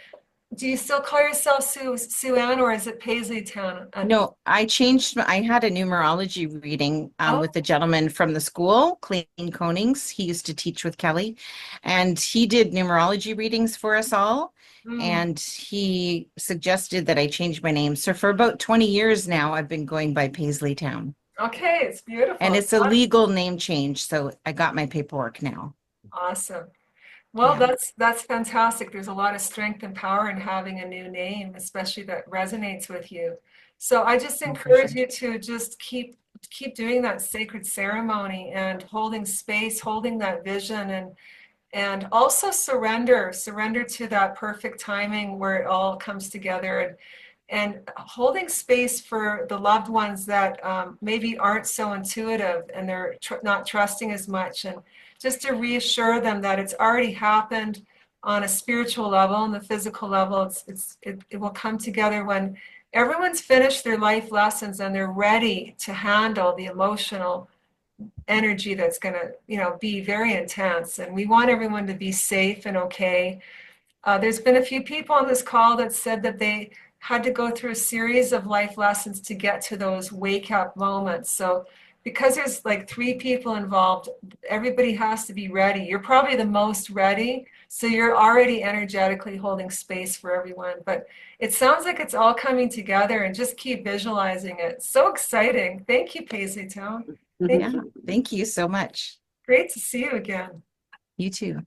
B: do you still call yourself Sue Ann, or is it Paisley Town?
A: No, I had a numerology reading
B: Oh.
A: with a gentleman from the school, Clayton Konings. He used to teach with Kelly, and he did numerology readings for us all. And he suggested that I change my name. So for about 20 years now, I've been going by Paisley Town.
B: Okay, it's beautiful.
A: And it's a legal name change, so I got my paperwork now.
B: Awesome. Well,
A: Yeah.
B: that's fantastic. There's a lot of strength and power in having a new name, especially that resonates with you. So I just encourage you to just keep keep doing that sacred ceremony and holding space, holding that vision, and also surrender to that perfect timing where it all comes together, and holding space for the loved ones that maybe aren't so intuitive and they're not trusting as much, and just to reassure them that it's already happened on a spiritual level and the physical level. It will come together when everyone's finished their life lessons and they're ready to handle the emotional energy that's going to be very intense. And we want everyone to be safe and okay. There's been a few people on this call that said that they had to go through a series of life lessons to get to those wake up moments. So because there's like 3 people involved, everybody has to be ready. You're probably the most ready, so you're already energetically holding space for everyone. But it sounds like it's all coming together, and just keep visualizing it. So exciting. Thank you, Paisley Town. Thank
J: Yeah,
B: you.
J: thank you so much.
B: Great to see you again.
J: You too.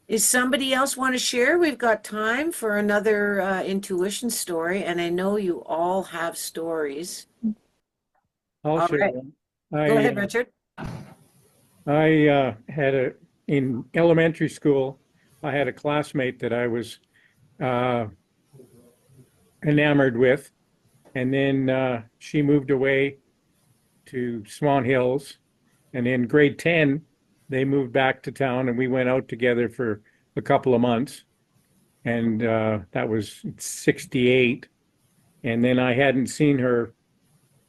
A: Is somebody else want to share? We've got time for another intuition story, and I know you all have stories.
K: I'll
A: All
K: share
A: right.
K: one.
A: Go ahead, Richard.
K: I had in elementary school, I had a classmate that I was enamored with. And then she moved away to Swan Hills. And in grade 10, they moved back to town and we went out together for a couple of months. And that was 68. And then I hadn't seen her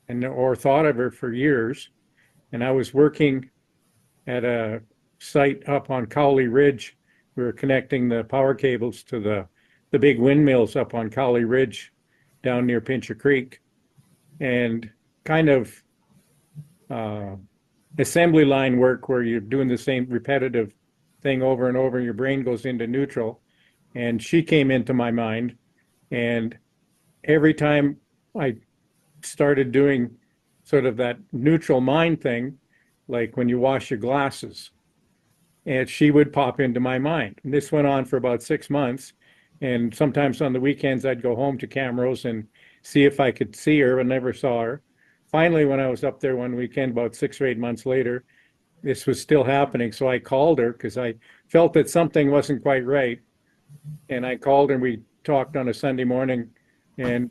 K: or thought of her for years. And I was working at a site up on Cowley Ridge. We were connecting the power cables to the big windmills up on Cowley Ridge down near Pincher Creek. And kind of assembly line work where you're doing the same repetitive thing over and over, and your brain goes into neutral. And she came into my mind. And every time I started doing sort of that neutral mind thing, like when you wash your glasses, and she would pop into my mind. And this went on for about 6 months. And sometimes on the weekends, I'd go home to Camrose and see if I could see her, but never saw her. Finally, when I was up there one weekend, about 6 or 8 months later, this was still happening. So I called her because I felt that something wasn't quite right. And I called her and we talked on a Sunday morning and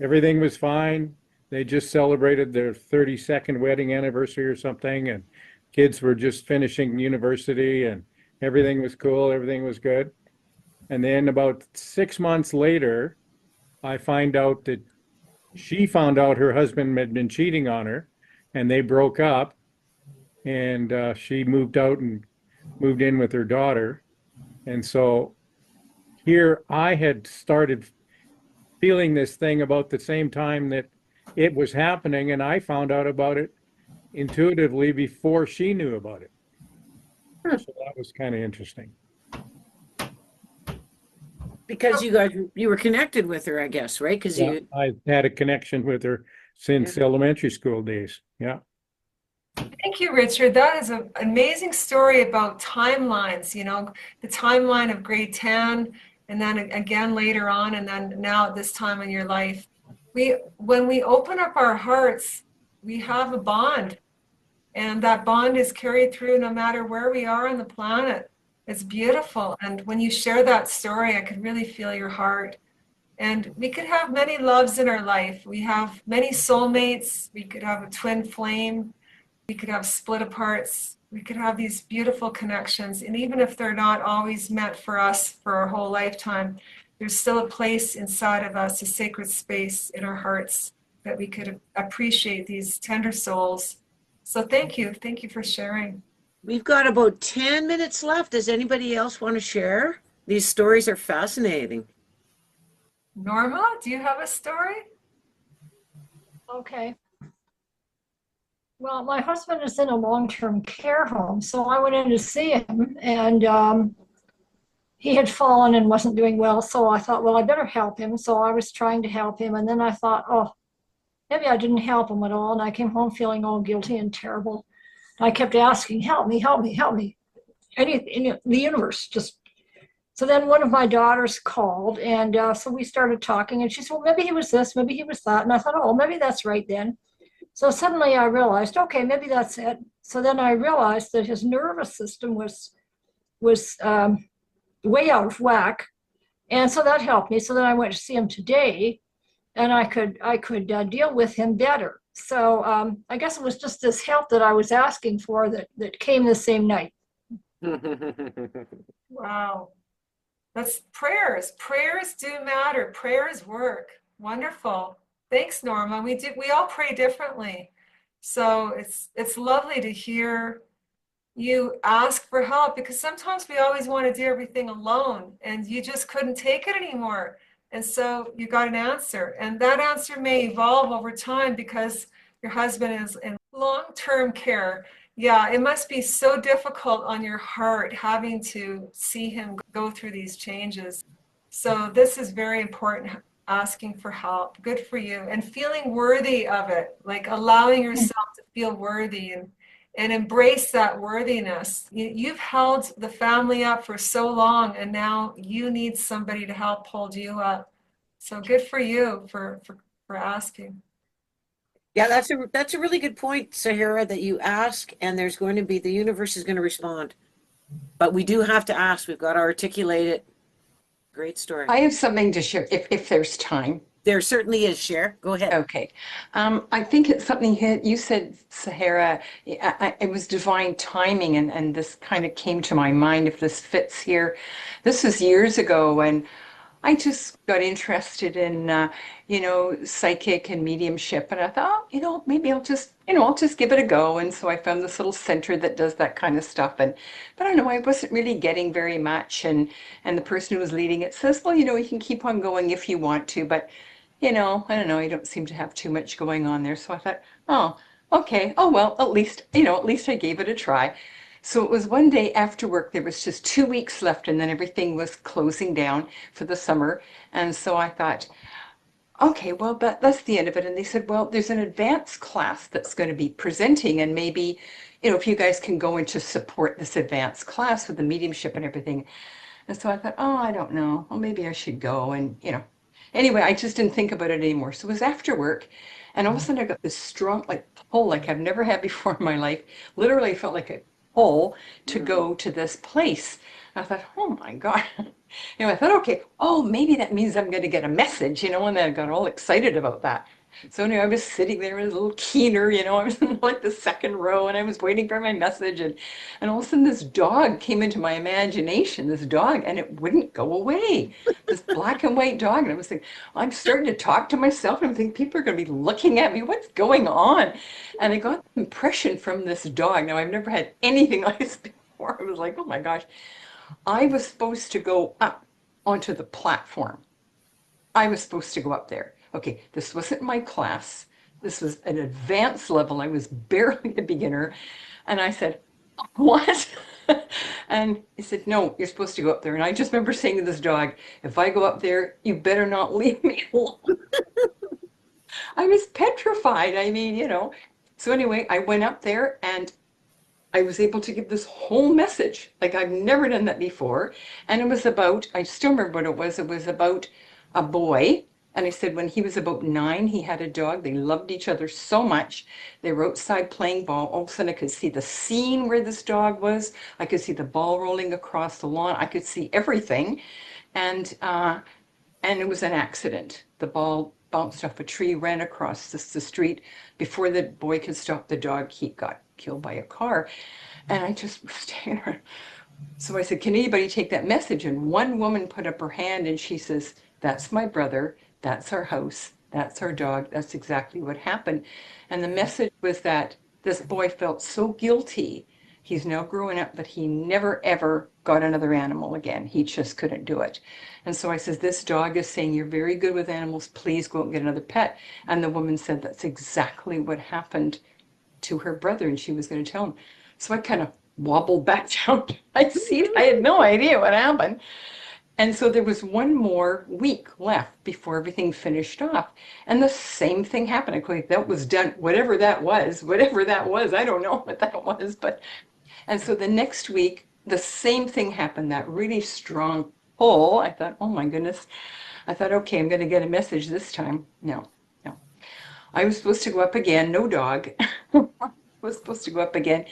K: everything was fine. They just celebrated their 32nd wedding anniversary or something, and kids were just finishing university and everything was cool, everything was good. And then about 6 months later, I find out that she found out her husband had been cheating on her and they broke up, and she moved out and moved in with her daughter. And so here I had started feeling this thing about the same time that it was happening, and I found out about it intuitively before she knew about it. So that was kind of interesting.
A: Because you were connected with her, I guess, right? Because
K: Yeah, I had a connection with her since elementary school days. Yeah.
B: Thank you, Richard. That is an amazing story about timelines, the timeline of grade 10, and then again later on, and then now at this time in your life. When we open up our hearts, we have a bond, and that bond is carried through no matter where we are on the planet. It's beautiful. And when you share that story, I could really feel your heart. And we could have many loves in our life. We have many soulmates. We could have a twin flame. We could have split aparts. We could have these beautiful connections. And even if they're not always meant for us for our whole lifetime, there's still a place inside of us, a sacred space in our hearts that we could appreciate these tender souls. So thank you. Thank you for sharing.
A: we've got about 10 minutes left. Does anybody else want to share? These stories are fascinating.
B: Norma, do you have a story?
L: Okay. Well, my husband is in a long-term care home, so I went in to see him, and he had fallen and wasn't doing well. So I thought, well, I better help him. So I was trying to help him, and then I thought, oh, maybe I didn't help him at all. And I came home feeling all guilty and terrible. I kept asking, help me, help me, help me. Anything, the universe just. So then one of my daughters called, and so we started talking, and she said, well, maybe he was this, maybe he was that. And I thought, oh, maybe that's right then. So suddenly I realized, okay, maybe that's it. So then I realized that his nervous system was way out of whack, and so that helped me. So then I went to see him today, and I could deal with him better. So I guess it was just this help that I was asking for that came the same night.
B: Wow. That's prayers. Prayers do matter. Prayers work. Wonderful. Thanks, Norma. We all pray differently. So it's lovely to hear you ask for help, because sometimes we always want to do everything alone and you just couldn't take it anymore. And so you got an answer, and that answer may evolve over time because your husband is in long-term care. Yeah, it must be so difficult on your heart having to see him go through these changes. So this is very important, asking for help. Good for you. And feeling worthy of it, like allowing yourself to feel worthy and embrace that worthiness. You've held the family up for so long, and now you need somebody to help hold you up. So good for you for asking.
I: Yeah, that's a really good point, Sahara, that you ask, and there's going to be, the universe is going to respond. But we do have to ask. We've got to articulate it. Great story.
M: I have something to share if there's time.
I: There certainly is, Cher. Go ahead.
M: Okay. I think it's something you said, Sahara. It was divine timing, and this kind of came to my mind, if this fits here. This was years ago, and I just got interested in, psychic and mediumship, and I thought, maybe I'll just give it a go. And so I found this little center that does that kind of stuff. But I don't know, I wasn't really getting very much. And the person who was leading it says, well, you can keep on going if you want to, but I don't know, I don't seem to have too much going on there. So I thought, oh, okay, oh well, at least I gave it a try. So it was one day after work, there was just 2 weeks left, and then everything was closing down for the summer. And so I thought, okay, well, that's the end of it. And they said, well, there's an advanced class that's going to be presenting, and maybe, if you guys can go in to support this advanced class with the mediumship and everything. And so I thought, oh, I don't know. Well, maybe I should go. And, anyway, I just didn't think about it anymore. So it was after work, and all of a sudden I got this strong, pull like I've never had before in my life. Literally felt like a pull to go to this place. I thought, oh my God. I thought, okay, oh, maybe that means I'm going to get a message, and then I got all excited about that. So anyway, I was sitting there with a little keener, I was in the second row, and I was waiting for my message, and all of a sudden this dog came into my imagination, this dog, and it wouldn't go away. This black and white dog, and I was thinking, I'm starting to talk to myself, and I'm thinking, people are going to be looking at me, what's going on? And I got the impression from this dog. Now, I've never had anything like this before. I was like, oh my gosh. I was supposed to go up onto the platform. I was supposed to go up there. Okay, this wasn't my class. This was an advanced level. I was barely a beginner. And I said, what? And he said, no, you're supposed to go up there. And I just remember saying to this dog, if I go up there, you better not leave me alone. I was petrified. So anyway, I went up there, and I was able to give this whole message. Like, I've never done that before. And it was about, I still remember what it was. It was about a boy. And I said when he was about 9, he had a dog. They loved each other so much. They were outside playing ball. All of a sudden, I could see the scene where this dog was. I could see the ball rolling across the lawn. I could see everything. And it was an accident. The ball bounced off a tree, ran across the street. Before the boy could stop the dog, he got killed by a car. And I just was standing there. So I said, can anybody take that message? And one woman put up her hand, and she says, that's my brother. That's our house. That's our dog. That's exactly what happened. And the message was that this boy felt so guilty. He's now growing up, but he never, ever got another animal again. He just couldn't do it. And so I says, this dog is saying, you're very good with animals. Please go out and get another pet. And the woman said, that's exactly what happened to her brother, and she was going to tell him. So I kind of wobbled back down to my seat. I had no idea what happened. And so there was one more week left before everything finished off. And the same thing happened. I think that was done, whatever that was, I don't know what that was. And so the next week, the same thing happened, that really strong pull. I thought, oh my goodness. I thought, okay, I'm going to get a message this time. No. I was supposed to go up again, no dog. Was supposed to go up again.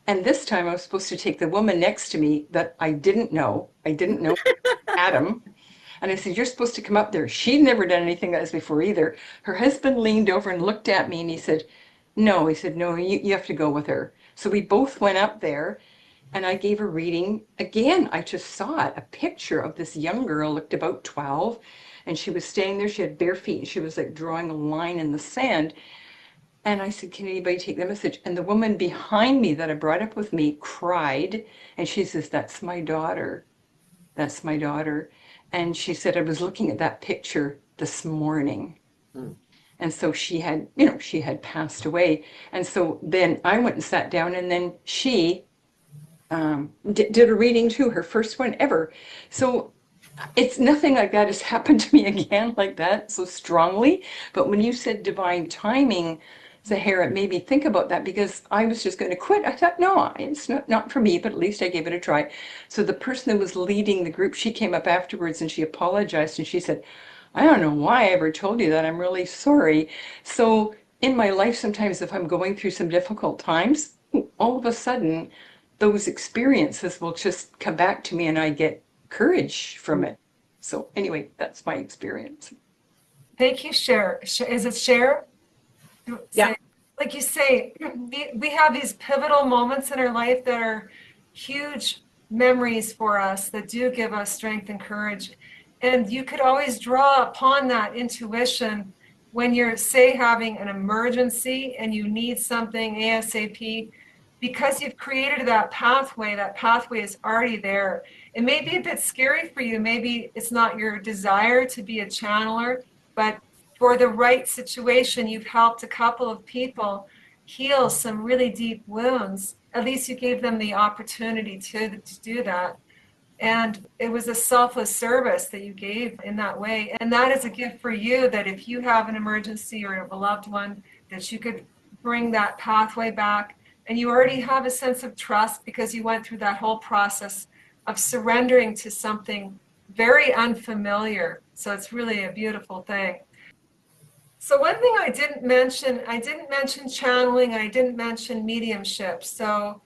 M: And this time I was supposed to take the woman next to me that I didn't know. Adam. And I said, you're supposed to come up there. She'd never done anything like this before either. Her husband leaned over and looked at me and he said, no. He said, no, you have to go with her. So we both went up there and I gave a reading. Again, I just saw it, a picture of this young girl, looked about 12, and she was standing there. She had bare feet and she was like drawing a line in the sand. And I said, can anybody take the message? And the woman behind me that I brought up with me cried. And she says, that's my daughter. That's my daughter. And she said, I was looking at that picture this morning. And so she had, she had passed away. And so then I went and sat down, and then she did a reading too, her first one ever. So it's nothing like that has happened to me again like that so strongly. But when you said divine timing, Sahara, it made me think about that, because I was just going to quit. I thought, no, it's not for me, but at least I gave it a try. So the person that was leading the group, she came up afterwards and she apologized and she said, I don't know why I ever told you that. I'm really sorry. So in my life, sometimes if I'm going through some difficult times, all of a sudden, those experiences will just come back to me and I get courage from it. So anyway, that's my experience.
B: Thank you, Cher. Is it Cher?
A: Yeah.
B: Like you say, we have these pivotal moments in our life that are huge memories for us that do give us strength and courage. And you could always draw upon that intuition when you're, say, having an emergency and you need something ASAP, because you've created that pathway is already there. It may be a bit scary for you. Maybe it's not your desire to be a channeler, but for the right situation, you've helped a couple of people heal some really deep wounds. At least you gave them the opportunity to do that. And it was a selfless service that you gave in that way. And that is a gift for you, that if you have an emergency or a beloved one, that you could bring that pathway back. And you already have a sense of trust because you went through that whole process of surrendering to something very unfamiliar. So it's really a beautiful thing. So one thing I didn't mention channeling, and I didn't mention mediumship. So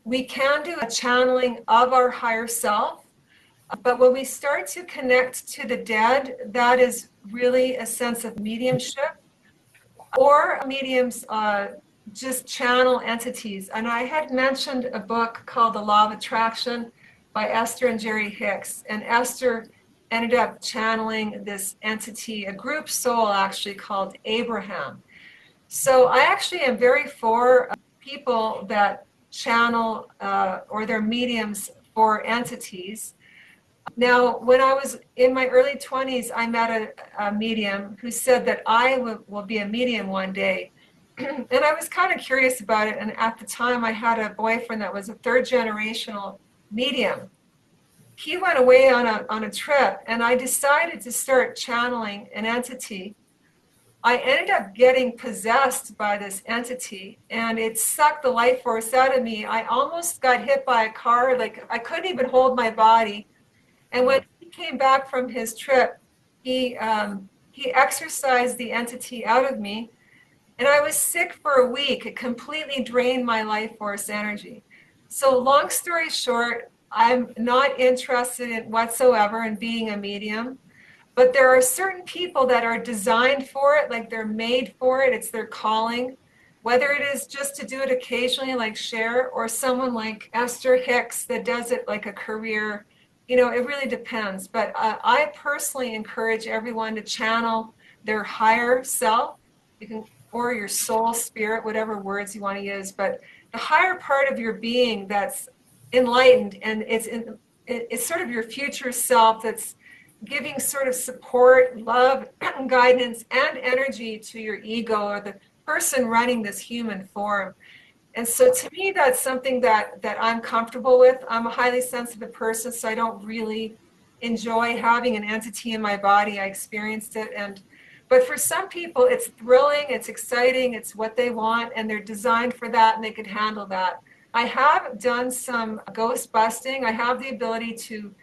B: we can do a channeling of our higher self, but when we start to connect to the dead, that is really a sense of mediumship. Or mediums just channel entities. And I had mentioned a book called The Law of Attraction by Esther and Jerry Hicks. And Esther ended up channeling this entity, a group soul actually, called Abraham. So I actually am very for people that channel or they're mediums for entities. Now, when I was in my early 20s, I met a medium who said that I will be a medium one day. And I was kind of curious about it. And at the time, I had a boyfriend that was a third generational medium. He went away on a trip, and I decided to start channeling an entity. I ended up getting possessed by this entity, and it sucked the life force out of me. I almost got hit by a car. Like, I couldn't even hold my body. And when he came back from his trip, he exorcised the entity out of me, and I was sick for a week. It completely drained my life force energy. So long story short, I'm not interested in whatsoever in being a medium, but there are certain people that are designed for it, like they're made for it. It's their calling. Whether it is just to do it occasionally, like Cher, or someone like Esther Hicks that does it like a career. It really depends. But I personally encourage everyone to channel their higher self, or your soul, spirit, whatever words you want to use. But the higher part of your being that's enlightened, and it's sort of your future self that's giving sort of support, love, guidance, and energy to your ego or the person running this human form. And so to me, that's something that I'm comfortable with. I'm a highly sensitive person, so I don't really enjoy having an entity in my body. I experienced it. But for some people, it's thrilling, it's exciting, it's what they want, and they're designed for that, and they could handle that. I have done some ghost busting. I have the ability to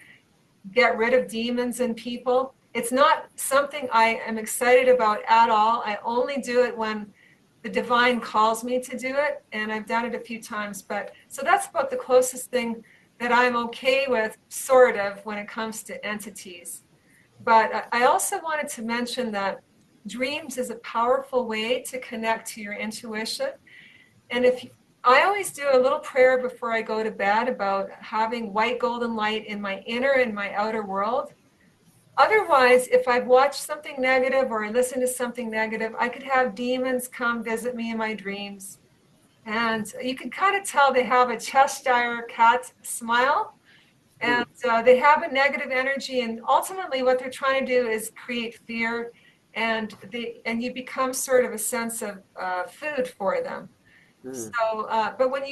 B: get rid of demons in people. It's not something I am excited about at all. I only do it when the divine calls me to do it, and I've done it a few times. But so that's about the closest thing that I'm okay with, sort of, when it comes to entities. But I also wanted to mention that dreams is a powerful way to connect to your intuition. And I always do a little prayer before I go to bed about having white golden light in my inner and my outer world. Otherwise, if I've watched something negative or I listen to something negative, I could have demons come visit me in my dreams. And you can kind of tell they have a Cheshire cat smile, and they have a negative energy. And ultimately, what they're trying to do is create fear, and you become sort of a sense of food for them. So, but when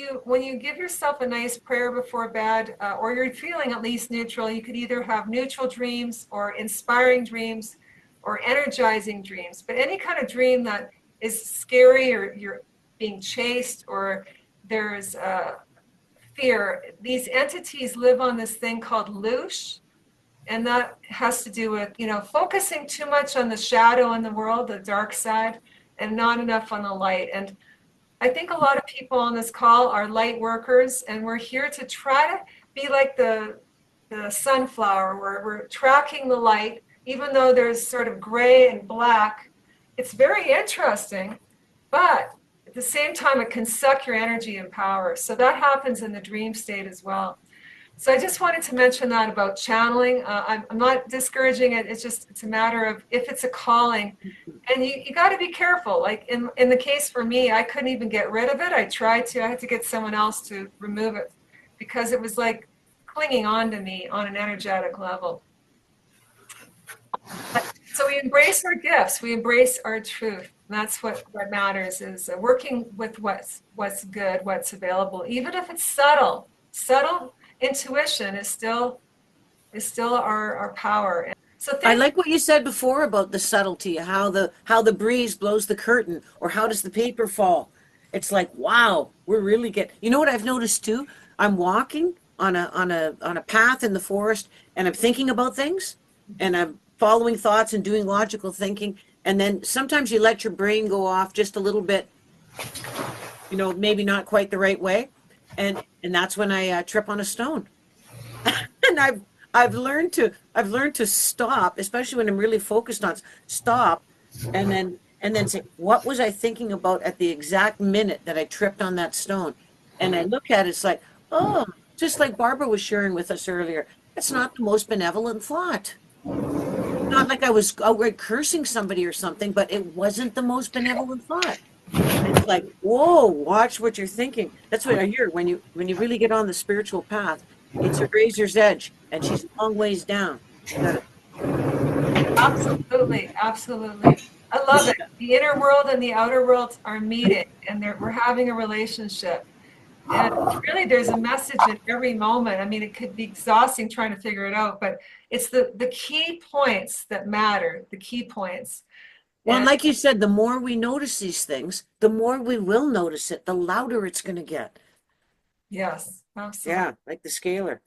B: you give yourself a nice prayer before bed, or you're feeling at least neutral, you could either have neutral dreams or inspiring dreams or energizing dreams. But any kind of dream that is scary, or you're being chased, or there's fear, these entities live on this thing called loosh. And that has to do with, focusing too much on the shadow in the world, the dark side, and not enough on the light. And I think a lot of people on this call are light workers, and we're here to try to be like the sunflower, where we're tracking the light, even though there's sort of gray and black. It's very interesting, but at the same time, it can suck your energy and power. So that happens in the dream state as well. So I just wanted to mention that about channeling. I'm not discouraging it. It's a matter of if it's a calling, and you got to be careful. Like in the case for me, I couldn't even get rid of it. I had to get someone else to remove it, because it was like clinging on to me on an energetic level. So we embrace our gifts. We embrace our truth. And that's what matters, is working with what's good, what's available, even if it's subtle. Subtle intuition is still our power. So
A: I like what you said before about the subtlety, how the breeze blows the curtain, or how does the paper fall. It's like, wow, we're really getting. You know what I've noticed too? I'm walking on a path in the forest, and I'm thinking about things, and I'm following thoughts and doing logical thinking, and then sometimes you let your brain go off just a little bit, maybe not quite the right way, and that's when I trip on a stone. And I've learned to stop, especially when I'm really focused on stop, and then say, what was I thinking about at the exact minute that I tripped on that stone? And I look at it, it's like, oh, just like Barbara was sharing with us earlier, it's not the most benevolent thought. Not like I was outright cursing somebody or something, but it wasn't the most benevolent thought. It's like, whoa, watch what you're thinking. That's what I hear when you really get on the spiritual path. It's a razor's edge, and she's a long ways down.
B: Absolutely, absolutely. I love it. The inner world and the outer world are meeting, and we're having a relationship. And really, there's a message in every moment. I mean, it could be exhausting trying to figure it out, but it's the key points that matter, the key points.
A: Well, and like you said, the more we notice these things, the more we will notice it, the louder it's going to get.
B: Yes, absolutely.
A: Yeah, like the scalar.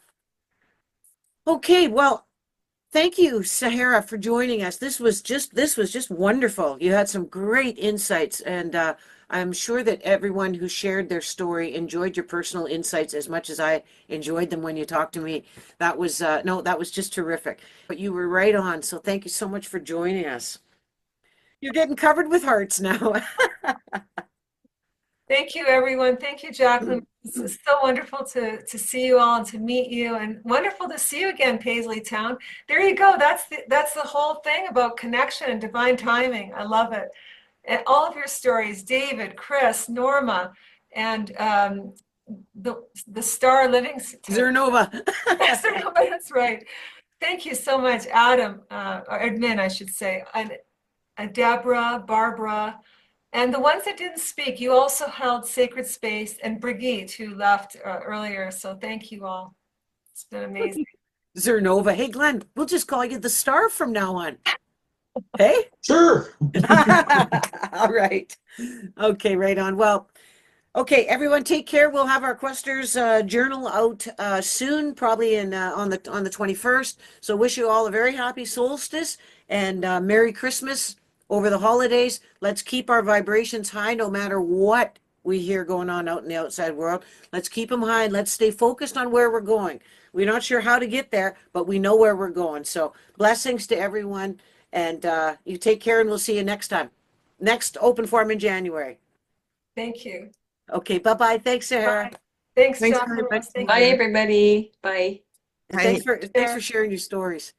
A: Okay, well, thank you, Sahara, for joining us. This was just wonderful. You had some great insights, and I'm sure that everyone who shared their story enjoyed your personal insights as much as I enjoyed them when you talked to me. That was that was just terrific. But you were right on, so thank you so much for joining us. You're getting covered with hearts now.
B: Thank you, everyone. Thank you, Jacqueline. It's so wonderful to see you all and to meet you, and wonderful to see you again, Paisley Town. There you go. That's the whole thing about connection and divine timing. I love it. And all of your stories, David, Chris, Norma, and the star Livingston.
A: Zernova.
B: Zernova, that's right. Thank you so much, Adam, or admin, I should say, and Deborah, Barbara. And the ones that didn't speak, you also held sacred space, and Brigitte, who left earlier. So thank you all. It's been amazing.
A: Zernova. Hey, Glenn, we'll just call you the star from now on. Hey?
G: Sure.
A: All right. Okay, right on. Well,
I: Okay, everyone take care. We'll have our Questers journal out soon, probably on the 21st. So wish you all a very happy solstice and Merry Christmas over the holidays. Let's keep our vibrations high no matter what we hear going on out in the outside world. Let's keep them high and let's stay focused on where we're going. We're not sure how to get there, but we know where we're going. So blessings to everyone, and you take care, and we'll see you next time. Next open forum in January.
B: Thank you.
I: Okay, bye-bye. Thanks, Sahara.
B: Bye. Thanks,
A: Thanks
B: Jacqueline.
A: very much.
B: Thank
M: Bye,
B: you.
M: everybody. Bye.
I: And thanks for sharing your stories.